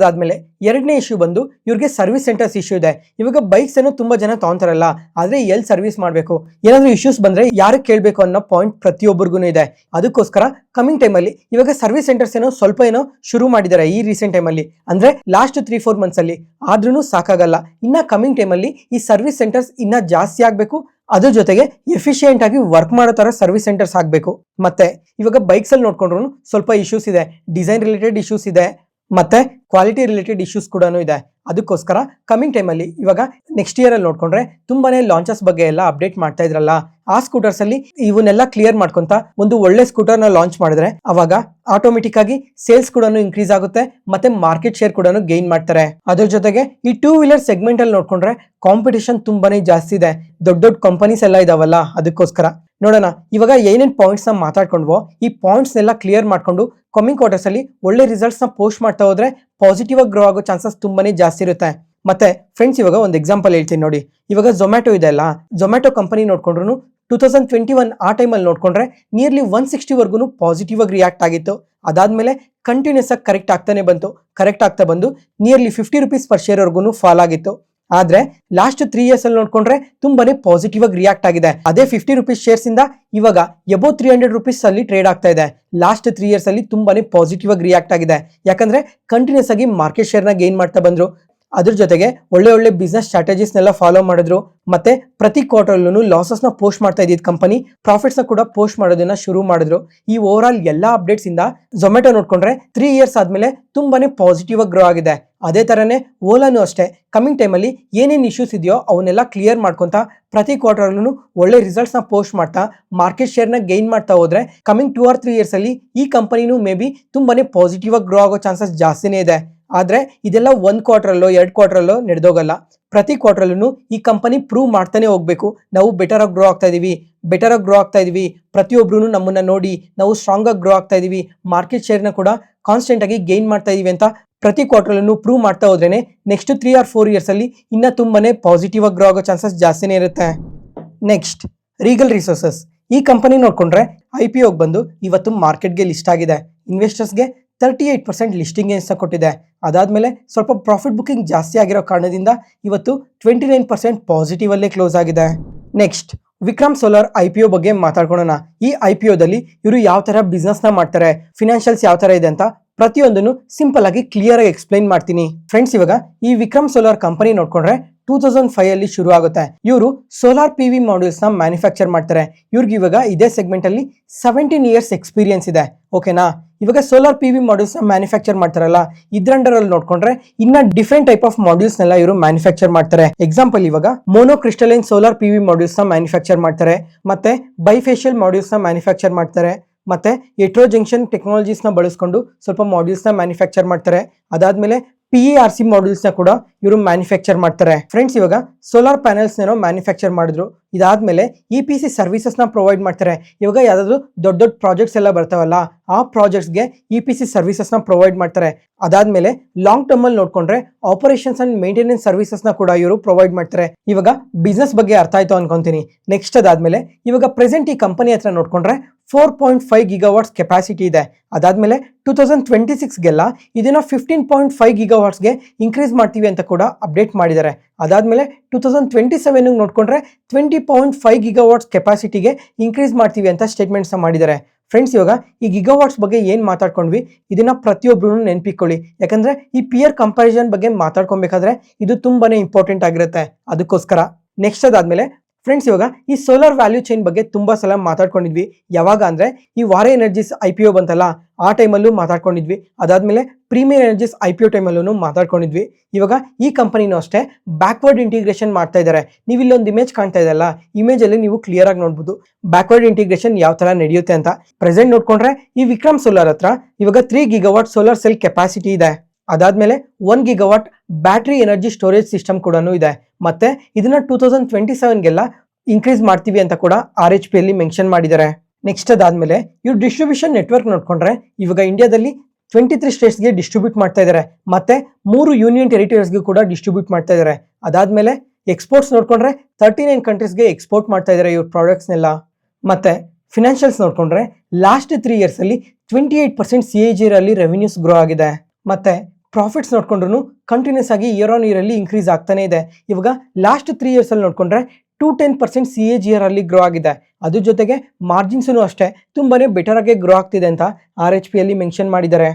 ಎರಡನೇ ಇಶ್ಯೂ ಬಂದು ಇವ್ರಿಗೆ ಸರ್ವಿಸ್ ಸೆಂಟರ್ಸ್ ಇಶ್ಯೂ ಇದೆ. ಇವಾಗ ಬೈಕ್ಸ್ ಏನೋ ತುಂಬಾ ಜನ ತಗೊಂತಾರಲ್ಲ, ಆದ್ರೆ ಎಲ್ಲಿ ಸರ್ವಿಸ್ ಮಾಡಬೇಕು, ಏನಾದ್ರೂ ಇಶ್ಯೂಸ್ ಬಂದ್ರೆ ಯಾರು ಕೇಳಬೇಕು ಅನ್ನೋ ಪಾಯಿಂಟ್ ಪ್ರತಿಯೊಬ್ಬರಿಗೂ ಇದೆ. ಅದಕ್ಕೋಸ್ಕರ ಕಮಿಂಗ್ ಟೈಮ್ ಅಲ್ಲಿ ಇವಾಗ ಸರ್ವಿಸ್ ಸೆಂಟರ್ಸ್ ಏನೋ ಶುರು ಮಾಡಿದ್ದಾರೆ ಈ ರೀಸೆಂಟ್ ಟೈಮ್ ಅಲ್ಲಿ, ಅಂದ್ರೆ ಲಾಸ್ಟ್ 3-4 months ಅಲ್ಲಿ. ಆದ್ರೂ ಸಾಕಾಗಲ್ಲ, ಇನ್ನ ಕಮಿಂಗ್ ಟೈಮ್ ಅಲ್ಲಿ ಈ ಸರ್ವಿಸ್ ಸೆಂಟರ್ಸ್ ಇನ್ನ ಜಾಸ್ತಿ ಆಗ್ಬೇಕು. ಅದ್ರ ಜೊತೆಗೆ ಎಫಿಷಿಯೆಂಟ್ ಆಗಿ ವರ್ಕ್ ಮಾಡೋ ತರ ಸರ್ವಿಸ್ ಸೆಂಟರ್ಸ್ ಆಗಬೇಕು. ಮತ್ತೆ ಇವಾಗ ಬೈಕ್ಸ್ ಅಲ್ಲಿ ನೋಡ್ಕೊಂಡ್ರು ಸ್ವಲ್ಪ ಇಶ್ಯೂಸ್ ಇದೆ, ಡಿಸೈನ್ ರಿಲೇಟೆಡ್ ಇಶ್ಯೂಸ್ ಇದೆ, ಮತ್ತೆ ಕ್ವಾಲಿಟಿ ರಿಲೇಟೆಡ್ ಇಶ್ಯೂಸ್ ಕೂಡ ಇದೆ. ಅದಕ್ಕೋಸ್ಕರ ಕಮಿಂಗ್ ಟೈಮ್ ಅಲ್ಲಿ ಇವಾಗ ನೆಕ್ಸ್ಟ್ ಇಯರ್ ಅಲ್ಲಿ ನೋಡ್ಕೊಂಡ್ರೆ ತುಂಬಾನೇ ಲಾಂಚಸ್ ಬಗ್ಗೆ ಎಲ್ಲ ಅಪ್ಡೇಟ್ ಮಾಡ್ತಾ ಇದ್ರಲ್ಲ, ಆ ಸ್ಕೂಟರ್ಸ್ ಅಲ್ಲಿ ಇವನ್ನೆಲ್ಲ ಕ್ಲಿಯರ್ ಮಾಡ್ಕೊಂತ ಒಂದು ಒಳ್ಳೆ ಸ್ಕೂಟರ್ ನ ಲಾಂಚ್ ಮಾಡಿದ್ರೆ ಅವಾಗ ಆಟೋಮೆಟಿಕ್ ಆಗಿ ಸೇಲ್ಸ್ ಕೂಡ ಇನ್ಕ್ರೀಸ್ ಆಗುತ್ತೆ, ಮತ್ತೆ ಮಾರ್ಕೆಟ್ ಶೇರ್ ಕೂಡ ಗೈನ್ ಮಾಡ್ತಾರೆ. ಅದ್ರ ಜೊತೆಗೆ ಈ 2 wheeler ಸೆಗ್ಮೆಂಟ್ ಅಲ್ಲಿ ನೋಡ್ಕೊಂಡ್ರೆ ಕಾಂಪಿಟೇಷನ್ ತುಂಬಾನೇ ಜಾಸ್ತಿ ಇದೆ, ದೊಡ್ಡ ದೊಡ್ಡ ಕಂಪನೀಸ್ ಎಲ್ಲ ಇದಾವಲ್ಲ. ಅದಕ್ಕೋಸ್ಕರ ನೋಡೋಣ ಇವಾಗ ಏನೇನ್ ಪಾಯಿಂಟ್ಸ್ ನ ಮಾತಾಡ್ಕೊಂಡ್ವೋ ಈ ಪಾಯಿಂಟ್ಸ್ ನೆಲ್ಲ ಕ್ಲಿಯರ್ ಮಾಡ್ಕೊಂಡು ಕಮಿಂಗ್ ಕ್ವಾರ್ಟರ್ಸ್ ಅಲ್ಲಿ ಒಳ್ಳೆ ರಿಸಲ್ಟ್ಸ್ ನ ಪೋಸ್ಟ್ ಮಾಡ್ತಾ ಹೋದ್ರೆ ಪಾಸಿಟಿವ್ ಆಗಿ ಗ್ರೋ ಆಗೋ ಚಾನ್ಸಸ್ ತುಂಬಾನೇ ಜಾಸ್ತಿ ಇರುತ್ತೆ. ಮತ್ತೆ ಫ್ರೆಂಡ್ಸ್, ಇವಾಗ ಒಂದು ಎಕ್ಸಾಂಪಲ್ ಹೇಳ್ತೀನಿ ನೋಡಿ. ಇವಾಗ ಝೊಮ್ಯಾಟೊ ಇದೆ ಅಲ್ಲ, ಝೊಮ್ಯಾಟೊ ಕಂಪನಿ ನೋಡ್ಕೊಂಡ್ರು 2021 ಆ ಟೈಮಲ್ಲಿ ನೋಡ್ಕೊಂಡ್ರೆ ನಿಯರ್ಲಿ 160 ವರ್ಗು ಪಾಸಿಟಿವ್ ಆಗಿ ರಿಯಾಕ್ಟ್ ಆಗಿತ್ತು. ಅದಾದ್ಮೇಲೆ ಕಂಟಿನ್ಯೂಸ್ ಆಗಿ ಕರೆಕ್ಟ್ ಆಗ್ತಾ ಬಂದು ನಿಯರ್ಲಿ 50 rupees per share ವರ್ಗು ಫಾಲ್ ಆಗಿತ್ತು. ಆದ್ರೆ ಲಾಸ್ಟ್ 3 years ಅಲ್ಲಿ ನೋಡ್ಕೊಂಡ್ರೆ ತುಂಬಾನೇ ಪಾಸಿಟಿವ್ ಆಗಿ ರಿಯಾಕ್ಟ್ ಆಗಿದೆ. ಅದೇ 50 rupees ಶೇರ್ಸ್ ಇಂದ ಇವಾಗ ಎಬೋ 300 rupees ಅಲ್ಲಿ ಟ್ರೇಡ್ ಆಗ್ತಾ ಇದೆ. ಲಾಸ್ಟ್ 3 years ಅಲ್ಲಿ ತುಂಬಾನೇ ಪಾಸಿಟಿವ್ ಆಗಿ ರಿಯಾಕ್ಟ್ ಆಗಿದೆ, ಯಾಕಂದ್ರೆ ಕಂಟಿನ್ಯೂಸ್ ಆಗಿ ಮಾರ್ಕೆಟ್ ಶೇರ್ ನ ಗೇನ್ ಮಾಡ್ತಾ ಬಂದ್ರು. ಅದ್ರ ಜೊತೆಗೆ ಒಳ್ಳೆ ಬಿಸ್ನೆಸ್ ಸ್ಟ್ರಾಟಜೀಸ್ ನೆಲ್ಲ ಫಾಲೋ ಮಾಡಿದ್ರು. ಮತ್ತೆ ಪ್ರತಿ ಕ್ವಾರ್ಟರ್ಲೂ ಲಾಸಸ್ ನ ಪೋಸ್ಟ್ ಮಾಡ್ತಾ ಇದ್ದಿದ್ ಕಂಪನಿ ಪ್ರಾಫಿಟ್ಸ್ ನ ಕೂಡ ಪೋಸ್ಟ್ ಮಾಡೋದನ್ನ ಶುರು ಮಾಡಿದ್ರು. ಈ ಓವರ್ ಆಲ್ ಎಲ್ಲಾ ಅಪ್ಡೇಟ್ಸ್ ಇಂದ ಝೊಮ್ಯಾಟೊ ನೋಡ್ಕೊಂಡ್ರೆ 3 years ಆದ್ಮೇಲೆ ತುಂಬಾನೇ ಪಾಸಿಟಿವ್ ಆಗಿ ಗ್ರೋ ಆಗಿದೆ. ಅದೇ ತರನೇ ಓಲಾನು ಅಷ್ಟೇ ಕಮಿಂಗ್ ಟೈಮ್ ಅಲ್ಲಿ ಏನೇನ್ ಇಶ್ಯೂಸ್ ಇದೆಯೋ ಅವನ್ನೆಲ್ಲ ಕ್ಲಿಯರ್ ಮಾಡ್ಕೊಂತ ಪ್ರತಿ ಕ್ವಾರ್ಟರ್ಲೂ ಒಳ್ಳೆ ರಿಸಲ್ಟ್ಸ್ ನ ಪೋಸ್ಟ್ ಮಾಡ್ತಾ ಮಾರ್ಕೆಟ್ ಶೇರ್ ನ ಗೈನ್ ಮಾಡ್ತಾ ಹೋದ್ರೆ ಕಮಿಂಗ್ 2 or 3 years ಅಲ್ಲಿ ಈ ಕಂಪನಿನೂ ಮೇ ಬಿ ತುಂಬಾನೇ ಪಾಸಿಟಿವ್ ಆಗಿ ಗ್ರೋ ಆಗೋ ಚಾನ್ಸಸ್ ಜಾಸ್ತಿನೇ ಇದೆ. ಆದ್ರೆ ಇದೆಲ್ಲ 1 quarter-ಅಲ್ಲೋ 2 quarter-ಅಲ್ಲೋ ನಡೆದೋಗಲ್ಲ. ಪ್ರತಿ ಕ್ವಾರ್ಟರ್ಲೂ ಈ ಕಂಪನಿ ಪ್ರೂವ್ ಮಾಡ್ತಾನೆ ಹೋಗ್ಬೇಕು, ನಾವು ಬೆಟರ್ ಆಗಿ ಗ್ರೋ ಆಗ್ತಾ ಇದೀವಿ, ಪ್ರತಿಯೊಬ್ರು ನಮ್ಮನ್ನ ನೋಡಿ ನಾವು ಸ್ಟ್ರಾಂಗ್ ಆಗಿ ಗ್ರೋ ಆಗ್ತಾ ಇದೀವಿ, ಮಾರ್ಕೆಟ್ ಶೇರ್ನ ಕೂಡ ಕಾನ್ಸ್ಟೆಂಟ್ ಆಗಿ ಗೈನ್ ಮಾಡ್ತಾ ಇದೀವಿ ಅಂತ ಪ್ರತಿ ಕ್ವಾರ್ಟರ್ಲೂ ಪ್ರೂವ್ ಮಾಡ್ತಾ ಹೋದ್ರೇನೆ ನೆಕ್ಸ್ಟ್ 3 or 4 ಇಯರ್ಸ್ ಅಲ್ಲಿ ಇನ್ನ ತುಂಬಾನೇ ಪಾಸಿಟಿವ್ ಆಗಿ ಗ್ರೋ ಆಗೋ ಚಾನ್ಸಸ್ ಜಾಸ್ತಿನೇ ಇರುತ್ತೆ. Next Regal resources. ಈ ಕಂಪನಿ ನೋಡ್ಕೊಂಡ್ರೆ IPO ಬಂದು ಇವತ್ತು ಮಾರ್ಕೆಟ್ಗೆ ಲಿಸ್ಟ್ ಆಗಿದೆ. ಇನ್ವೆಸ್ಟರ್ಸ್ಗೆ 38% ಲಿಸ್ಟಿಂಗ್ ಗೇನ್ಸ್ನ ಕೊಟ್ಟಿದೆ. ಅದಾದ್ಮೇಲೆ ಸ್ವಲ್ಪ ಪ್ರಾಫಿಟ್ ಬುಕಿಂಗ್ ಜಾಸ್ತಿ ಆಗಿರೋ ಕಾರಣದಿಂದ ಇವತ್ತು 29% ಪಾಸಿಟಿವ್ ಅಲ್ಲೇ ಕ್ಲೋಸ್ ಆಗಿದೆ. ನೆಕ್ಸ್ಟ್ ವಿಕ್ರಮ್ ಸೋಲಾರ್ IPO ಬಗ್ಗೆ ಮಾತಾಡ್ಕೊಳ್ಳೋಣ. ಈ IPOದಲ್ಲಿ ಇವರು ಯಾವ ತರ ಬಿಸ್ನೆಸ್ ನ ಮಾಡ್ತಾರೆ, ಫಿನಾನ್ಷಿಯಲ್ಸ್ ಯಾವ ತರ ಇದೆ ಅಂತ ಪ್ರತಿಯೊಂದನ್ನು ಸಿಂಪಲ್ ಆಗಿ ಕ್ಲಿಯರ್ ಆಗಿ ಎಕ್ಸ್ಪ್ಲೈನ್ ಮಾಡ್ತೀನಿ. ಫ್ರೆಂಡ್ಸ್, ಇವಾಗ ಈ ವಿಕ್ರಮ್ ಸೋಲಾರ್ ಕಂಪನಿ ನೋಡ್ಕೊಂಡ್ರೆ 2005 ಅಲ್ಲಿ ಶುರು ಆಗುತ್ತೆ. ಇವರು ಸೋಲಾರ್ PV ಮಾಡ್ಯೂಲ್ಸ್ ನ ಮ್ಯಾನುಫ್ಯಾಕ್ಚರ್ ಮಾಡ್ತಾರೆ. ಇವ್ರಿಗೆ ಇವಾಗ ಇದೇ ಸೆಗ್ಮೆಂಟ್ ಅಲ್ಲಿ 17 ಇಯರ್ಸ್ ಎಕ್ಸ್ಪೀರಿಯನ್ಸ್ ಇದೆ. ಓಕೆನಾ? ಇವಾಗ ಸೋಲಾರ್ PV ಮಾಡ್ಯೂಲ್ಸ್ ನ ಮ್ಯಾನುಫ್ಯಾಕ್ಚರ್ ಮಾಡ್ತಾರಲ್ಲ, ಇದ್ರಂಡರಲ್ಲಿ ನೋಡ್ಕೊಂಡ್ರೆ ಇನ್ನ ಡಿಫ್ರೆಂಟ್ ಟೈಪ್ ಆಫ್ ಮಾಡ್ಯೂಲ್ಸ್ ನೆಲ್ಲ ಇವರು ಮ್ಯಾನುಫ್ಯಾಕ್ಚರ್ ಮಾಡ್ತಾರೆ. ಎಕ್ಸಾಂಪಲ್, ಇವಾಗ mono crystalline solar PV modules ನ ಮ್ಯಾನುಫ್ಯಾಕ್ಚರ್ ಮಾಡ್ತಾರೆ, ಮತ್ತೆ ಬೈಫೇಶಿಯಲ್ ಮಾಡ್ಯೂಲ್ಸ್ ನ ಮ್ಯಾನುಫ್ಯಾಕ್ಚರ್ ಮಾಡ್ತಾರೆ, ಮತ್ತೆ ಹೆಟ್ರೋ ಜಂಕ್ಷನ್ ಟೆಕ್ನಾಲಜೀಸ್ ನ ಬಳಸ್ಕೊಂಡು ಸ್ವಲ್ಪ ಮಾಡ್ಯೂಲ್ಸ್ ನ ಮ್ಯಾನುಫ್ಯಾಕ್ಚರ್ ಮಾಡ್ತಾರೆ. ಅದಾದ್ಮೇಲೆ PERC ಮಾಡ್ಯೂಲ್ಸ್ ನ ಕೂಡ ಇವರು ಮ್ಯಾನುಫ್ಯಾಕ್ಚರ್ ಮಾಡ್ತಾರೆ. ಫ್ರೆಂಡ್ಸ್, ಇವಾಗ ಸೋಲಾರ್ ಪ್ಯಾನೆಲ್ಸ್ ನೇನೋ ಮ್ಯಾನುಫ್ಯಾಕ್ಚರ್ ಮಾಡಿದ್ರು. ಇದಾದ್ಮೇಲೆ EPC ಸರ್ವಿಸಸ್ ನ ಪ್ರೊವೈಡ್ ಮಾಡ್ತಾರೆ. ಇವಾಗ ಯಾವ್ದಾದ್ರು ದೊಡ್ಡ ದೊಡ್ಡ ಪ್ರಾಜೆಕ್ಟ್ಸ್ ಎಲ್ಲ ಬರ್ತಾವಲ್ಲ, ಆ ಪ್ರಾಜೆಕ್ಟ್ಸ್ಗೆ EPC ಸರ್ವಿಸಸ್ ನ ಪ್ರೊವೈಡ್ ಮಾಡ್ತಾರೆ. ಅದಾದ್ಮೇಲೆ ಲಾಂಗ್ ಟರ್ಮ್ ಅಲ್ಲಿ ನೋಡ್ಕೊಂಡ್ರೆ ಆಪರೇಷನ್ಸ್ ಅಂಡ್ ಮೇಂಟೆನೆನ್ಸ್ ಸರ್ವಿಸಸ್ ನ ಕೂಡ ಇವರು ಪ್ರೊವೈಡ್ ಮಾಡ್ತಾರೆ. ಇವಾಗ ಬಿಸ್ನೆಸ್ ಬಗ್ಗೆ ಅರ್ಥ ಆಯ್ತು ಅನ್ಕೊಂತೀನಿ. ನೆಕ್ಸ್ಟ್ ಅದಾದ್ಮೇಲೆ ಇವಾಗ ಪ್ರೆಸೆಂಟ್ ಈ ಕಂಪನಿ ಹತ್ರ ನೋಡ್ಕೊಂಡ್ರೆ 4.5 ಗಿಗಾವಾಟ್ಸ್ ಕೆಪಾಸಿಟಿ ಇದೆ. ಅದಾದ್ಮೇಲೆ 2026ಗೆಲ್ಲ ಇದನ್ನ 15.5 ಗಿಗಾವಾಟ್ಸ್ಗೆ ಇನ್ಕ್ರೀಸ್ ಮಾಡ್ತೀವಿ ಅಂತ ಕೂಡ ಅಪ್ಡೇಟ್ ಮಾಡಿದ್ದಾರೆ. ಅದಾದ್ಮೇಲೆ 2027 ನೋಡ್ಕೊಂಡ್ರೆ 20.5 ಗಿಗಾವಾಟ್ಸ್ ಕೆಪಾಸಿಟಿಗೆ ಇನ್ಕ್ರೀಸ್ ಮಾಡ್ತೀವಿ ಅಂತ ಸ್ಟೇಟ್ಮೆಂಟ್ಸ್ ಮಾಡಿದ್ದಾರೆ. ಫ್ರೆಂಡ್ಸ್, ಇವಾಗ ಈ ಗಿಗಾವಾಟ್ಸ್ ಬಗ್ಗೆ ಏನ್ ಮಾತಾಡ್ಕೊಂಡ್ವಿ ಇದನ್ನ ಪ್ರತಿಯೊಬ್ರು ನೆನ್ಪಿಕೊಳ್ಳಿ. ಯಾಕಂದ್ರೆ ಈ ಪಿಯರ್ ಕಂಪ್ಯಾರಿಸನ್ ಬಗ್ಗೆ ಮಾತಾಡ್ಕೊಬೇಕಾದ್ರೆ ಇದು ತುಂಬಾನೇ ಇಂಪಾರ್ಟೆಂಟ್ ಆಗಿರುತ್ತೆ. ಅದಕ್ಕೋಸ್ಕರ ನೆಕ್ಸ್ಟ್ ಅದಾದ್ಮೇಲೆ ಫ್ರೆಂಡ್ಸ್, ಇವಾಗ ಈ ಸೋಲಾರ್ ವ್ಯಾಲ್ಯೂ ಚೈನ್ ಬಗ್ಗೆ ತುಂಬಾ ಸಲ ಮಾತಾಡ್ಕೊಂಡಿದ್ವಿ. ಯಾವಾಗ ಅಂದ್ರೆ ಈ ವಾರೆ ಎನರ್ಜೀಸ್ IPO ಬಂತಲ್ಲ, ಆ ಟೈಮಲ್ಲೂ ಮಾತಾಡ್ಕೊಂಡಿದ್ವಿ. ಅದಾದ್ಮೇಲೆ ಪ್ರೀಮಿಯರ್ ಎನರ್ಜೀಸ್ IPO ಟೈಮಲ್ಲೂ ಮಾತಾಡ್ಕೊಂಡಿದ್ವಿ. ಇವಾಗ ಈ ಕಂಪನಿನೂ ಅಷ್ಟೇ ಬ್ಯಾಕ್ವರ್ಡ್ ಇಂಟಿಗ್ರೇಷನ್ ಮಾಡ್ತಾ ಇದ್ದಾರೆ. ನೀವು ಇಲ್ಲೊಂದು ಇಮೇಜ್ ಕಾಣ್ತಾ ಇದೆಯಲ್ಲ, ಇಮೇಜ್ ಅಲ್ಲಿ ನೀವು ಕ್ಲಿಯರ್ ಆಗಿ ನೋಡ್ಬೋದು ಬ್ಯಾಕ್ವರ್ಡ್ ಇಂಟಿಗ್ರೇಷನ್ ಯಾವ ತರ ನಡೆಯುತ್ತೆ ಅಂತ. ಪ್ರೆಸೆಂಟ್ ನೋಡ್ಕೊಂಡ್ರೆ ಈ ವಿಕ್ರಮ್ ಸೋಲಾರ್ ಹತ್ರ ಇವಾಗ 3 ಗಿಗಾವಾಟ್ ಸೋಲಾರ್ ಸೆಲ್ ಕೆಪಾಸಿಟಿ ಇದೆ. ಅದಾದ್ಮೇಲೆ 1 gigawatt battery energy storage system ಕೂಡ ಇದೆ. ಮತ್ತೆ ಇದನ್ನ 2027ಗೆಲ್ಲ ಇನ್ಕ್ರೀಸ್ ಮಾಡ್ತೀವಿ ಅಂತ ಕೂಡ RHP ಅಲ್ಲಿ ಮೆನ್ಷನ್ ಮಾಡಿದ್ದಾರೆ. ನೆಕ್ಸ್ಟ್ ಅದಾದ್ಮೇಲೆ ಇವ್ರು ಡಿಸ್ಟ್ರಿಬ್ಯೂಷನ್ ನೆಟ್ವರ್ಕ್ ನೋಡ್ಕೊಂಡ್ರೆ ಇವಾಗ ಇಂಡಿಯಾದಲ್ಲಿ 23 ಸ್ಟೇಟ್ಸ್ಗೆ ಡಿಸ್ಟ್ರಿಬ್ಯೂಟ್ ಮಾಡ್ತಾ ಇದ್ದಾರೆ. ಮತ್ತೆ 3 ಯೂನಿಯನ್ ಟೆರಿಟರೀಸ್ಗೂ ಕೂಡ ಡಿಸ್ಟ್ರಿಬ್ಯೂಟ್ ಮಾಡ್ತಾ ಇದ್ದಾರೆ. ಅದಾದ್ಮೇಲೆ ಎಕ್ಸ್ಪೋರ್ಟ್ಸ್ ನೋಡ್ಕೊಂಡ್ರೆ 39 ಕಂಟ್ರೀಸ್ಗೆ ಎಕ್ಸ್ಪೋರ್ಟ್ ಮಾಡ್ತಾ ಇದ್ದಾರೆ ಇವ್ರ ಪ್ರಾಡಕ್ಟ್ಸ್ನೆಲ್ಲ. ಮತ್ತೆ ಫಿನಾನ್ಷಿಯಲ್ಸ್ ನೋಡ್ಕೊಂಡ್ರೆ ಲಾಸ್ಟ್ 3 ಇಯರ್ಸ್ ಅಲ್ಲಿ 28% CAGR ಅಲ್ಲಿ ರೆವಿನ್ಯೂಸ್ ಗ್ರೋ ಆಗಿದೆ. ಮತ್ತೆ ಪ್ರಾಫಿಟ್ಸ್ ನೋಡ್ಕೊಂಡ್ರು ಕಂಟಿನ್ಯೂಸ್ ಆಗಿ ಇಯರ್ ಆನ್ ಇಯರ್ ಅಲ್ಲಿ ಇನ್ಕ್ರೀಸ್ ಆಗ್ತಾನೆ ಇದೆ. ಇವಾಗ ಲಾಸ್ಟ್ 3 ಇಯರ್ಸ್ ಅಲ್ಲಿ ನೋಡ್ಕೊಂಡ್ರೆ 10% CAGR ಅಲ್ಲಿ ಗ್ರೋ ಆಗಿದೆ. ಅದ್ರ ಜೊತೆಗೆ ಮಾರ್ಜಿನ್ಸ್ ಅಷ್ಟೇ ತುಂಬಾನೇ ಬೆಟರ್ ಆಗಿ ಗ್ರೋ ಆಗ್ತಿದೆ ಅಂತ RHP ಅಲ್ಲಿ ಮೆನ್ಷನ್ ಮಾಡಿದ್ದಾರೆ.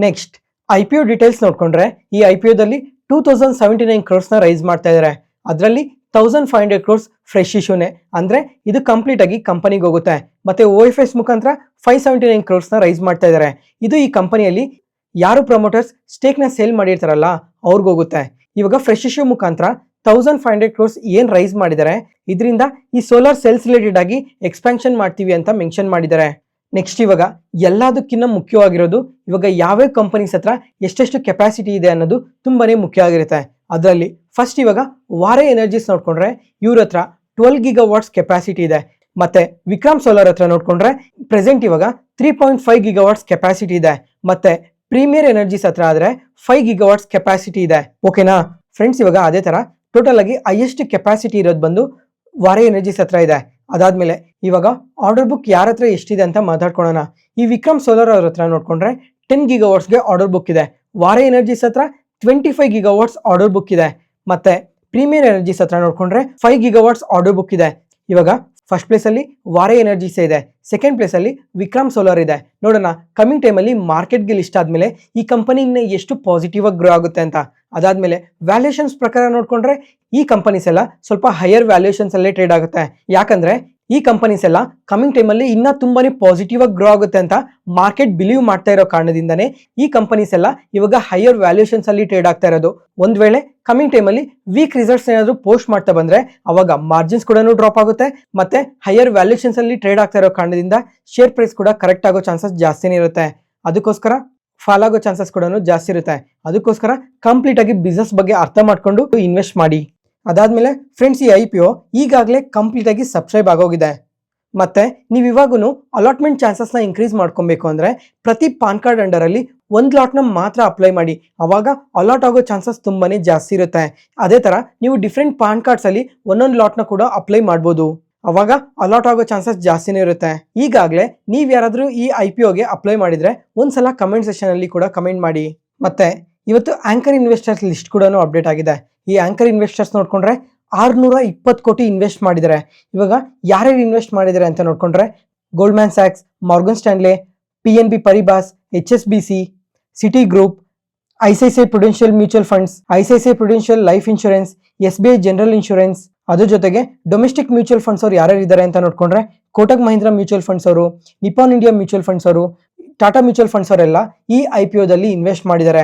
ನೆಕ್ಸ್ಟ್ IPO ಡೀಟೇಲ್ಸ್ ನೋಡ್ಕೊಂಡ್ರೆ ಈ IPOದಲ್ಲಿ 2079 ಕ್ರೋರ್ಸ್ ನ ರೈಸ್ ಮಾಡ್ತಾ ಇದ್ದಾರೆ. ಅದರಲ್ಲಿ 1500 ಕ್ರೋರ್ಸ್ ಫ್ರೆಶ್ ಇಶ್ಯೂನೆ, ಅಂದ್ರೆ ಇದು ಕಂಪ್ಲೀಟ್ ಆಗಿ ಕಂಪನಿಗೆ ಹೋಗುತ್ತೆ. ಮತ್ತೆ OFS ಮುಖಾಂತರ 579 ಕ್ರೋರ್ಸ್ ನ ರೈಸ್ ಮಾಡ್ತಾ ಇದ್ದಾರೆ. ಇದು ಈ ಕಂಪನಿಯಲ್ಲಿ ಯಾರು ಪ್ರಮೋಟರ್ಸ್ ಸ್ಟೇಕ್ ನ ಸೇಲ್ ಮಾಡಿರ್ತಾರಲ್ಲ ಅವ್ರಿಗೋಗುತ್ತೆ. ಇವಾಗ ಫ್ರೆಶ್ ಇಶ್ಯೂ ಮುಖಾಂತರ 1500 ಕ್ರೋರ್ಸ್ ಏನ್ ರೈಸ್ ಮಾಡಿದ್ದಾರೆ, ಇದರಿಂದ ಈ ಸೋಲಾರ್ ಸೆಲ್ಸ್ ರಿಲೇಟೆಡ್ ಆಗಿ ಎಕ್ಸ್ಪಾನ್ಷನ್ ಮಾಡ್ತೀವಿ ಅಂತ ಮೆನ್ಷನ್ ಮಾಡಿದ್ದಾರೆ. ನೆಕ್ಸ್ಟ್ ಇವಾಗ ಎಲ್ಲದಕ್ಕಿಂತ ಮುಖ್ಯವಾಗಿರೋದು ಇವಾಗ ಯಾವ್ಯಾವ ಕಂಪನೀಸ್ ಹತ್ರ ಎಷ್ಟೆಷ್ಟು ಕೆಪಾಸಿಟಿ ಇದೆ ಅನ್ನೋದು ತುಂಬಾನೇ ಮುಖ್ಯ ಆಗಿರುತ್ತೆ. ಅದರಲ್ಲಿ ಫಸ್ಟ್ ಇವಾಗ ವಾರೆ ಎನರ್ಜೀಸ್ ನೋಡ್ಕೊಂಡ್ರೆ ಇವ್ರ ಹತ್ರ 12 ಗಿಗಾವಾಟ್ಸ್ ಕೆಪಾಸಿಟಿ ಇದೆ. ಮತ್ತೆ ವಿಕ್ರಮ್ ಸೋಲಾರ್ ಹತ್ರ ನೋಡ್ಕೊಂಡ್ರೆ ಪ್ರೆಸೆಂಟ್ ಇವಾಗ 3.5 ಗಿಗಾವಾಟ್ಸ್ ಕೆಪಾಸಿಟಿ ಇದೆ. ಮತ್ತೆ ಪ್ರೀಮಿಯರ್ ಎನರ್ಜೀಸ್ ಹತ್ರ ಆದ್ರೆ 5 ಗಿಗಾವಾಟ್ಸ್ ಕೆಪಾಸಿಟಿ ಇದೆ. ಓಕೆನಾ ಫ್ರೆಂಡ್ಸ್, ಇವಾಗ ಅದೇ ತರ ಟೋಟಲ್ ಆಗಿ ಹೈಯೆಸ್ಟ್ ಕೆಪಾಸಿಟಿ ಇರೋದು ಬಂದು ವಾರೆ ಎನರ್ಜೀಸ್ ಹತ್ರ ಇದೆ. ಅದಾದ್ಮೇಲೆ ಇವಾಗ ಆರ್ಡರ್ ಬುಕ್ ಯಾರ ಹತ್ರ ಎಷ್ಟಿದೆ ಅಂತ ಮಾತಾಡ್ಕೊಳ್ಳೋಣ. ಈ ವಿಕ್ರಮ್ ಸೋಲಾರ್ ಅವ್ರ ಹತ್ರ ನೋಡ್ಕೊಂಡ್ರೆ 10 ಗಿಗಾವಾಟ್ಸ್ಗೆ ಆರ್ಡರ್ ಬುಕ್ ಇದೆ. ವಾರೆ ಎನರ್ಜೀಸ್ ಹತ್ರ 25 ಗಿಗಾವಾಟ್ಸ್ ಆರ್ಡರ್ ಬುಕ್ ಇದೆ. ಮತ್ತೆ ಪ್ರೀಮಿಯರ್ ಎನರ್ಜೀಸ್ ಹತ್ರ ನೋಡ್ಕೊಂಡ್ರೆ 5 ಗಿಗಾವಾಟ್ಸ್ ಆರ್ಡರ್ ಬುಕ್ ಇದೆ. ಇವಾಗ ಫಸ್ಟ್ ಪ್ಲೇಸ್ ಅಲ್ಲಿ ವಾರೆ ಎನರ್ಜೀಸ್ ಇದೆ, ಸೆಕೆಂಡ್ ಪ್ಲೇಸ್ ಅಲ್ಲಿ ವಿಕ್ರಮ್ ಸೋಲಾರ್ ಇದೆ. ನೋಡೋಣ ಕಮಿಂಗ್ ಟೈಮ್ ಅಲ್ಲಿ ಮಾರ್ಕೆಟ್ಗೆ ಲಿಸ್ಟ್ ಆದ್ಮೇಲೆ ಈ ಕಂಪನಿ ಎಷ್ಟು ಪಾಸಿಟಿವ್ ಆಗಿ ಗ್ರೋ ಆಗುತ್ತೆ ಅಂತ. ಅದಾದ್ಮೇಲೆ ವ್ಯಾಲ್ಯೂಷನ್ಸ್ ಪ್ರಕಾರ ನೋಡ್ಕೊಂಡ್ರೆ ಈ ಕಂಪನೀಸ್ ಎಲ್ಲ ಸ್ವಲ್ಪ ಹೈಯರ್ ವ್ಯಾಲ್ಯೂಷನ್ಸ್ ಅಲ್ಲೇ ಟ್ರೇಡ್ ಆಗುತ್ತೆ. ಯಾಕಂದ್ರೆ ಈ ಕಂಪನೀಸ್ ಎಲ್ಲ ಕಮಿಂಗ್ ಟೈಮ್ ಅಲ್ಲಿ ಇನ್ನ ತುಂಬಾನೇ ಪಾಸಿಟಿವ್ ಆಗಿ ಗ್ರೋ ಆಗುತ್ತೆ ಅಂತ ಮಾರ್ಕೆಟ್ ಬಿಲೀವ್ ಮಾಡ್ತಾ ಇರೋ ಕಾರಣದಿಂದಾನೇ ಈ ಕಂಪನೀಸ್ ಎಲ್ಲ ಇವಾಗ ಹೈಯರ್ ವ್ಯಾಲ್ಯೂಷನ್ಸ್ ಅಲ್ಲಿ ಟ್ರೇಡ್ ಆಗ್ತಾ ಇರೋದು. ಒಂದ್ ವೇಳೆ ಕಮಿಂಗ್ ಟೈಮ್ ಅಲ್ಲಿ ವೀಕ್ ರಿಸಲ್ಟ್ಸ್ ಏನಾದ್ರು ಪೋಸ್ಟ್ ಮಾಡ್ತಾ ಬಂದ್ರೆ ಅವಾಗ ಮಾರ್ಜಿನ್ಸ್ ಕೂಡ ಡ್ರಾಪ್ ಆಗುತ್ತೆ. ಮತ್ತೆ ಹೈಯರ್ ವ್ಯಾಲ್ಯೂಷನ್ಸ್ ಅಲ್ಲಿ ಟ್ರೇಡ್ ಆಗ್ತಾ ಇರೋ ಕಾರಣದಿಂದ ಶೇರ್ ಪ್ರೈಸ್ ಕೂಡ ಕರೆಕ್ಟ್ ಆಗೋ ಚಾನ್ಸಸ್ ಜಾಸ್ತಿನೇ ಇರುತ್ತೆ. ಅದಕ್ಕೋಸ್ಕರ ಫಾಲ್ ಆಗೋ ಚಾನ್ಸಸ್ ಕೂಡ ಜಾಸ್ತಿ ಇರುತ್ತೆ. ಅದಕ್ಕೋಸ್ಕರ ಕಂಪ್ಲೀಟ್ ಆಗಿ ಬಿಸ್ನೆಸ್ ಬಗ್ಗೆ ಅರ್ಥ ಮಾಡ್ಕೊಂಡು ಇನ್ವೆಸ್ಟ್ ಮಾಡಿ. ಅದಾದ್ಮೇಲೆ ಫ್ರೆಂಡ್ಸ್, ಈ IPO ಈಗಾಗಲೇ ಕಂಪ್ಲೀಟ್ ಆಗಿ ಸಬ್ಸ್ಕ್ರೈಬ್ ಆಗೋಗಿದೆ. ಮತ್ತೆ ನೀವು ಇವಾಗೂ ಅಲಾಟ್ಮೆಂಟ್ ಚಾನ್ಸಸ್ನ ಇನ್ಕ್ರೀಸ್ ಮಾಡ್ಕೊಬೇಕು ಅಂದರೆ ಪ್ರತಿ ಪಾನ್ ಕಾರ್ಡ್ ಅಂಡರಲ್ಲಿ ಒಂದು ಲಾಟ್ನ ಮಾತ್ರ ಅಪ್ಲೈ ಮಾಡಿ. ಅವಾಗ ಅಲಾಟ್ ಆಗೋ ಚಾನ್ಸಸ್ ತುಂಬಾನೇ ಜಾಸ್ತಿ ಇರುತ್ತೆ. ಅದೇ ಥರ ನೀವು ಡಿಫ್ರೆಂಟ್ ಪಾನ್ ಕಾರ್ಡ್ಸಲ್ಲಿ ಒಂದೊಂದು ಲಾಟ್ನ ಕೂಡ ಅಪ್ಲೈ ಮಾಡ್ಬೋದು. ಅವಾಗ ಅಲಾಟ್ ಆಗೋ ಚಾನ್ಸಸ್ ಜಾಸ್ತಿನೇ ಇರುತ್ತೆ. ಈಗಾಗಲೇ ನೀವು ಯಾರಾದರೂ ಈ IPOಗೆ ಅಪ್ಲೈ ಮಾಡಿದರೆ ಒಂದ್ಸಲ ಕಮೆಂಟ್ ಸೆಷನಲ್ಲಿ ಕೂಡ ಕಮೆಂಟ್ ಮಾಡಿ. ಮತ್ತೆ ಇವತ್ತು ಆಂಕರ್ ಇನ್ವೆಸ್ಟರ್ಸ್ ಲಿಸ್ಟ್ ಕೂಡ ಅಪ್ಡೇಟ್ ಆಗಿದೆ. ಈ ಆಂಕರ್ ಇನ್ವೆಸ್ಟರ್ಸ್ ನೋಡಿಕೊಂಡ್ರೆ 620 ಕೋಟಿ ಇನ್ವೆಸ್ಟ್ ಮಾಡಿದ್ದಾರೆ. ಇವಾಗ ಯಾರ್ಯಾರು ಇನ್ವೆಸ್ಟ್ ಮಾಡಿದ್ದಾರೆ ಅಂತ ನೋಡಿಕೊಂಡ್ರೆ ಗೋಲ್ಡ್ಮ್ಯಾನ್ ಸ್ಯಾಕ್ಸ್, Morgan Stanley, PNB Paribas, HSBC, Citigroup, ICICI Prudential mutual funds, ICICI Prudential life insurance, SBI general insurance, ಅದ್ರ ಜೊತೆಗೆ ಡೊಮೆಸ್ಟಿಕ್ ಮ್ಯೂಚುವಲ್ ಫಂಡ್ಸ್ ಅವ್ರು ಯಾರ್ಯಾರು ಇದ್ದಾರೆ ಅಂತ ನೋಡಿಕೊಂಡ್ರೆ ಕೋಟಕ್ ಮಹೀಂದ್ರಾ ಮ್ಯೂಚುವಲ್ ಫಂಡ್ಸ್ ಅವರು, ನಿಪಾನ್ ಇಂಡಿಯಾ ಮ್ಯೂಚುವಲ್ ಫಂಡ್ಸ್ ಅವರು, ಟಾಟಾ ಮ್ಯೂಚುವಲ್ ಫಂಡ್ಸ್ ಅವರೆಲ್ಲ ಈ IPOದಲ್ಲಿ ಇನ್ವೆಸ್ಟ್ ಮಾಡಿದ್ದಾರೆ.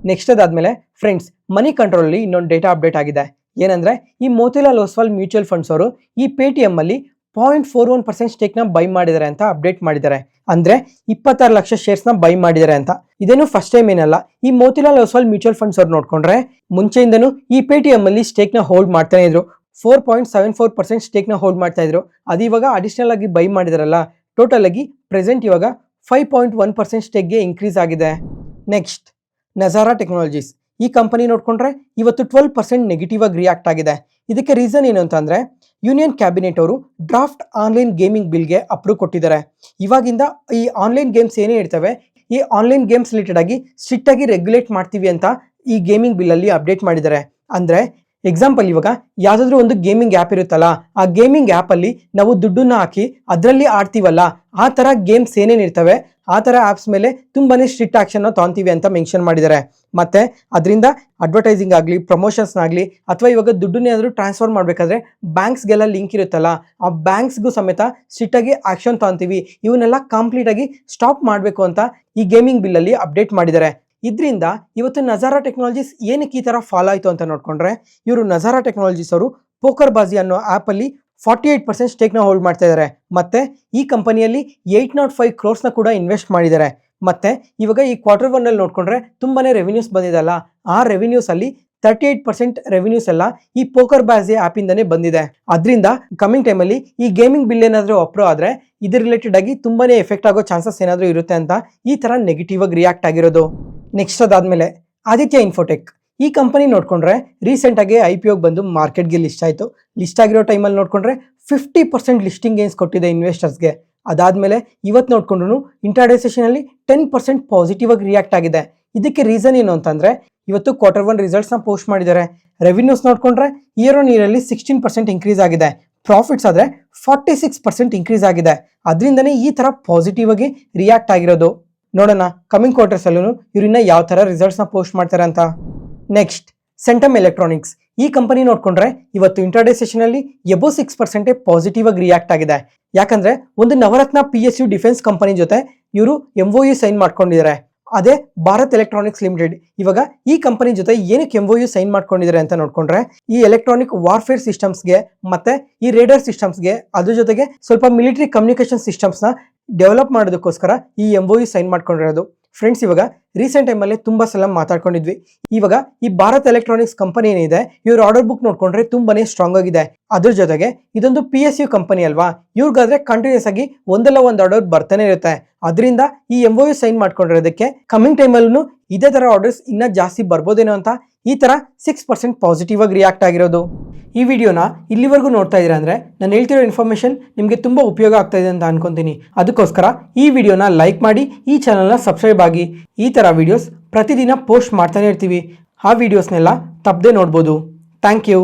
ನೆಕ್ಸ್ಟ್ ಅದಾದ್ಮೇಲೆ ಫ್ರೆಂಡ್ಸ್, ಮನಿ ಕಂಟ್ರೋಲಲ್ಲಿ ಇನ್ನೊಂದು ಡೇಟಾ ಅಪ್ಡೇಟ್ ಆಗಿದೆ. ಏನಂದ್ರೆ ಈ ಮೋತಿಲಾಲ್ ಓಸ್ವಾಲ್ ಮ್ಯೂಚುವಲ್ ಫಂಡ್ಸ್ ಅವರು ಈ Paytm ಅಲ್ಲಿ 0.41% ಸ್ಟೇಕ್ನ ಬೈ ಮಾಡಿದ್ದಾರೆ ಅಂತ ಅಪ್ಡೇಟ್ ಮಾಡಿದ್ದಾರೆ. ಅಂದ್ರೆ 26 ಲಕ್ಷ ಶೇರ್ಸ್ನ ಬೈ ಮಾಡಿದ್ದಾರೆ ಅಂತ. ಇದೇನು ಫಸ್ಟ್ ಟೈಮ್ ಏನಲ್ಲ. ಈ ಮೋತಿಲಾಲ್ ಓಸ್ವಾಲ್ ಮ್ಯೂಚುವಲ್ ಫಂಡ್ಸ್ ಅವ್ರು ನೋಡ್ಕೊಂಡ್ರೆ ಮುಂಚೆಯಿಂದನೂ ಈ Paytm ಅಲ್ಲಿ ಸ್ಟೇಕ್ನ ಹೋಲ್ಡ್ ಮಾಡ್ತಾನೆ ಇದ್ರು. 4.74% ಸ್ಟೇಕ್ನ ಹೋಲ್ಡ್ ಮಾಡ್ತಾ ಇದ್ರು. ಅದು ಇವಾಗ ಅಡಿಷನಲ್ ಆಗಿ ಬೈ ಮಾಡಿದಾರಲ್ಲ, ಟೋಟಲ್ ಆಗಿ ಪ್ರೆಸೆಂಟ್ ಇವಾಗ 5.1% ಸ್ಟೇಕ್ಗೆ ಇನ್ಕ್ರೀಸ್ ಆಗಿದೆ. Next Nazara Technologies. ಈ ಕಂಪನಿ ನೋಡ್ಕೊಂಡ್ರೆ ಇವತ್ತು 12% ನೆಗೆಟಿವ್ ಆಗಿ ರಿಯಾಕ್ಟ್ ಆಗಿದೆ. ಇದಕ್ಕೆ ರೀಸನ್ ಏನು ಅಂತಂದ್ರೆ ಯೂನಿಯನ್ ಕ್ಯಾಬಿನೆಟ್ ಅವರು ಡ್ರಾಫ್ಟ್ ಆನ್ಲೈನ್ ಗೇಮಿಂಗ್ ಬಿಲ್ಗೆ ಅಪ್ರೂವ್ ಕೊಟ್ಟಿದ್ದಾರೆ. ಇವಾಗಿಂದ ಈ ಆನ್ಲೈನ್ ಗೇಮ್ಸ್ ಏನೇ ಇರ್ತವೆ, ಈ ಆನ್ಲೈನ್ ಗೇಮ್ಸ್ ರಿಲೇಟೆಡ್ ಆಗಿ ಸ್ಟ್ರಿಕ್ಟ್ ಆಗಿ ರೆಗ್ಯುಲೇಟ್ ಮಾಡ್ತೀವಿ ಅಂತ ಈ ಗೇಮಿಂಗ್ ಬಿಲ್ ಅಲ್ಲಿ ಅಪ್ಡೇಟ್ ಮಾಡಿದ್ದಾರೆ. ಅಂದ್ರೆ ಎಕ್ಸಾಂಪಲ್, ಇವಾಗ ಯಾವುದಾದ್ರೂ ಒಂದು ಗೇಮಿಂಗ್ ಆ್ಯಪ್ ಇರುತ್ತಲ್ಲ, ಆ ಗೇಮಿಂಗ್ ಆ್ಯಪಲ್ಲಿ ನಾವು ದುಡ್ಡನ್ನ ಹಾಕಿ ಅದರಲ್ಲಿ ಆಡ್ತೀವಲ್ಲ, ಆ ಥರ ಗೇಮ್ಸ್ ಏನೇನು ಇರ್ತವೆ ಆ ಥರ ಆ್ಯಪ್ಸ್ ಮೇಲೆ ತುಂಬಾನೇ ಸ್ಟ್ರಿಕ್ಟ್ ಆ್ಯಕ್ಷನ್ನ ತೊಗೊತೀವಿ ಅಂತ ಮೆನ್ಷನ್ ಮಾಡಿದ್ದಾರೆ. ಮತ್ತೆ ಅದರಿಂದ ಅಡ್ವರ್ಟೈಸಿಂಗ್ ಆಗಲಿ, ಪ್ರಮೋಷನ್ಸ್ನಾಗಲಿ, ಅಥವಾ ಇವಾಗ ದುಡ್ಡನ್ನೇನಾದರೂ ಟ್ರಾನ್ಸ್ಫರ್ ಮಾಡಬೇಕಾದ್ರೆ ಬ್ಯಾಂಕ್ಸ್ಗೆಲ್ಲ ಲಿಂಕ್ ಇರುತ್ತಲ್ಲ, ಆ ಬ್ಯಾಂಕ್ಸ್ಗೂ ಸಮೇತ ಸ್ಟ್ರಿಕ್ಟಾಗಿ ಆ್ಯಕ್ಷನ್ ತೊಗೊತೀವಿ. ಇವನ್ನೆಲ್ಲ ಕಂಪ್ಲೀಟಾಗಿ ಸ್ಟಾಪ್ ಮಾಡಬೇಕು ಅಂತ ಈ ಗೇಮಿಂಗ್ ಬಿಲ್ಲಲ್ಲಿ ಅಪ್ಡೇಟ್ ಮಾಡಿದ್ದಾರೆ. ಇದರಿಂದ ಇವತ್ತು ನಜಾರಾ ಟೆಕ್ನಾಲಜೀಸ್ ಏನಕ್ಕೆ ಈ ಥರ ಫಾಲೋ ಆಯಿತು ಅಂತ ನೋಡಿಕೊಂಡ್ರೆ, ಇವರು ನಜಾರಾ ಟೆಕ್ನಾಲಜೀಸ್ ಅವರು ಪೋಕರ್ ಬಾಜಿ ಅನ್ನೋ ಆ್ಯಪಲ್ಲಿ 48% ಸ್ಟೇಕ್ನ ಹೋಲ್ಡ್ ಮಾಡ್ತಾ ಇದ್ದಾರೆ. ಮತ್ತೆ ಈ ಕಂಪನಿಯಲ್ಲಿ 805 ಕ್ರೋರ್ಸ್ನ ಕೂಡ ಇನ್ವೆಸ್ಟ್ ಮಾಡಿದ್ದಾರೆ. ಮತ್ತೆ ಇವಾಗ ಈ Q1 ಅಲ್ಲಿ ನೋಡಿಕೊಂಡ್ರೆ ತುಂಬಾನೇ ರೆವಿನ್ಯೂಸ್ ಬಂದಿದೆಲ್ಲ, ಆ ರೆವಿನ್ಯೂಸಲ್ಲಿ 38% ರೆವಿನ್ಯೂಸ್ ಎಲ್ಲ ಈ ಪೋಕರ್ ಬಾಜಿ ಆ್ಯಪಿಂದನೇ ಬಂದಿದೆ. ಅದರಿಂದ ಕಮಿಂಗ್ ಟೈಮಲ್ಲಿ ಈ ಗೇಮಿಂಗ್ ಬಿಲ್ ಏನಾದರೂ ಅಪ್ರೂವ್ ಆದರೆ ಇದ್ರ ರಿಲೇಟೆಡ್ ಆಗಿ ತುಂಬಾನೇ ಎಫೆಕ್ಟ್ ಆಗೋ ಚಾನ್ಸಸ್ ಏನಾದರೂ ಇರುತ್ತೆ ಅಂತ ಈ ಥರ ನೆಗೆಟಿವ್ ಆಗಿ ರಿಯಾಕ್ಟ್ ಆಗಿರೋದು. ನೆಕ್ಸ್ಟ್ ಅದಾದ್ಮೇಲೆ ಆದಿತ್ಯ ಇನ್ಫೋಟೆಕ್. ಈ ಕಂಪನಿ ನೋಡ್ಕೊಂಡ್ರೆ ರೀಸೆಂಟಾಗಿ IPOಗೆ ಬಂದು ಮಾರ್ಕೆಟ್ಗೆ ಲಿಸ್ಟ್ ಆಯಿತು. ಲಿಸ್ಟ್ ಆಗಿರೋ ಟೈಮಲ್ಲಿ ನೋಡ್ಕೊಂಡ್ರೆ 50% ಲಿಸ್ಟಿಂಗ್ ಗೇನ್ಸ್ ಕೊಟ್ಟಿದೆ ಇನ್ವೆಸ್ಟರ್ಸ್ಗೆ. ಅದಾದಮೇಲೆ ಇವತ್ತು ನೋಡ್ಕೊಂಡ್ರು ಇಂಟ್ರಾಡೇ ಸೆಷನಲ್ಲಿ 10% ಪಾಸಿಟಿವ್ ಆಗಿ ರಿಯಾಕ್ಟ್ ಆಗಿದೆ. ಇದಕ್ಕೆ ರೀಸನ್ ಏನು ಅಂತಂದರೆ ಇವತ್ತು Q1 ರಿಸಲ್ಟ್ಸ್ನ ಪೋಸ್ಟ್ ಮಾಡಿದ್ದಾರೆ. ರೆವಿನ್ಯೂಸ್ ನೋಡ್ಕೊಂಡ್ರೆ ಇಯರ್ ಆನ್ ಇಯರಲ್ಲಿ 16% ಇನ್ಕ್ರೀಸ್ ಆಗಿದೆ. ಪ್ರಾಫಿಟ್ಸ್ ಆದರೆ 46% ಇನ್ಕ್ರೀಸ್ ಆಗಿದೆ. ಅದರಿಂದನೇ ಈ ಥರ ಪಾಸಿಟಿವ್ ಆಗಿ ರಿಯಾಕ್ಟ್ ಆಗಿರೋದು. ನೋಡೋಣ ಕಮಿಂಗ್ ಕ್ವಾರ್ಟರ್ಸಲ್ಲೂ ಇವರಿನ್ನ ಯಾವ ಥರ ರಿಸಲ್ಟ್ಸ್ನ ಪೋಸ್ಟ್ ಮಾಡ್ತಾರೆ ಅಂತ. Next centum electronics. ಈ ಕಂಪನಿ ನೋಡ್ಕೊಂಡ್ರೆ ಇವತ್ತು ಇಂಟ್ರಾಡೇ ಸೆಷನಲ್ಲಿ ಎಬೋ 6% ಪಾಸಿಟಿವ್ ಆಗಿ ರಿಯಾಕ್ಟ್ ಆಗಿದೆ. ಯಾಕಂದ್ರೆ ಒಂದು ನವರತ್ನ PSU ಡಿಫೆನ್ಸ್ ಕಂಪನಿ ಜೊತೆ ಇವರು MOU ಸೈನ್ ಮಾಡ್ಕೊಂಡಿದ್ದಾರೆ. ಅದೇ ಭಾರತ್ ಎಲೆಕ್ಟ್ರಾನಿಕ್ಸ್ ಲಿಮಿಟೆಡ್. ಇವಾಗ ಈ ಕಂಪನಿ ಜೊತೆ ಏನಕ್ಕೆ MOU ಸೈನ್ ಮಾಡ್ಕೊಂಡಿದ್ದಾರೆ ಅಂತ ನೋಡ್ಕೊಂಡ್ರೆ ಈ ಎಲೆಕ್ಟ್ರಾನಿಕ್ ವಾರ್ಫೇರ್ ಸಿಸ್ಟಮ್ಸ್ಗೆ ಮತ್ತೆ ಈ ರೇಡರ್ ಸಿಸ್ಟಮ್ಸ್ಗೆ, ಅದ್ರ ಜೊತೆಗೆ ಸ್ವಲ್ಪ ಮಿಲಿಟರಿ ಕಮ್ಯುನಿಕೇಶನ್ ಸಿಸ್ಟಮ್ಸ್ನ ಡೆವಲಪ್ ಮಾಡೋದಕ್ಕೋಸ್ಕರ ಈ MOU ಸೈನ್ ಮಾಡ್ಕೊಂಡಿರೋದು. ಫ್ರೆಂಡ್ಸ್, ಇವಾಗ ರೀಸೆಂಟ್ ಟೈಮಲ್ಲಿ ತುಂಬ ಸಲ ಮಾತಾಡ್ಕೊಂಡಿದ್ವಿ. ಇವಾಗ ಈ ಭಾರತ್ ಎಲೆಕ್ಟ್ರಾನಿಕ್ಸ್ ಕಂಪನಿ ಏನಿದೆ, ಇವ್ರ ಆರ್ಡರ್ ಬುಕ್ ನೋಡ್ಕೊಂಡ್ರೆ ತುಂಬಾನೇ ಸ್ಟ್ರಾಂಗ್ ಆಗಿದೆ. ಅದ್ರ ಜೊತೆಗೆ ಇದೊಂದು PSU ಕಂಪನಿ ಅಲ್ವಾ, ಇವ್ರಿಗಾದ್ರೆ ಕಂಟಿನ್ಯೂಸ್ ಆಗಿ ಒಂದಲ್ಲ ಒಂದು ಆರ್ಡರ್ ಬರ್ತಾನೆ ಇರುತ್ತೆ. ಅದರಿಂದ ಈ MOU ಸೈನ್ ಮಾಡ್ಕೊಂಡಿರೋದಕ್ಕೆ ಕಮಿಂಗ್ ಟೈಮಲ್ಲೂ ಇದೇ ಥರ ಆರ್ಡರ್ಸ್ ಇನ್ನೂ ಜಾಸ್ತಿ ಬರ್ಬೋದೇನೋ ಅಂತ ಈ ಥರ 6% ಪಾಸಿಟಿವ್ ಆಗಿ ರಿಯಾಕ್ಟ್ ಆಗಿರೋದು. ಈ ವಿಡಿಯೋನ ಇಲ್ಲಿವರೆಗೂ ನೋಡ್ತಾ ಇದ್ದೀರಾ ಅಂದರೆ ನಾನು ಹೇಳ್ತಿರೋ ಇನ್ಫಾರ್ಮೇಷನ್ ನಿಮಗೆ ತುಂಬ ಉಪಯೋಗ ಆಗ್ತಾ ಇದೆ ಅಂತ ಅನ್ಕೊತೀನಿ. ಅದಕ್ಕೋಸ್ಕರ ಈ ವಿಡಿಯೋನ ಲೈಕ್ ಮಾಡಿ, ಈ ಚಾನಲ್ನ ಸಬ್ಸ್ಕ್ರೈಬ್ ಆಗಿ. ಈ ಥರ ವಿಡಿಯೋಸ್ ಪ್ರತಿದಿನ ಪೋಸ್ಟ್ ಮಾಡ್ತಾನೆ ಇರ್ತೀವಿ. ಆ ವಿಡಿಯೋಸ್ನೆಲ್ಲ ತಪ್ಪದೆ ನೋಡ್ಬೋದು. Thank you.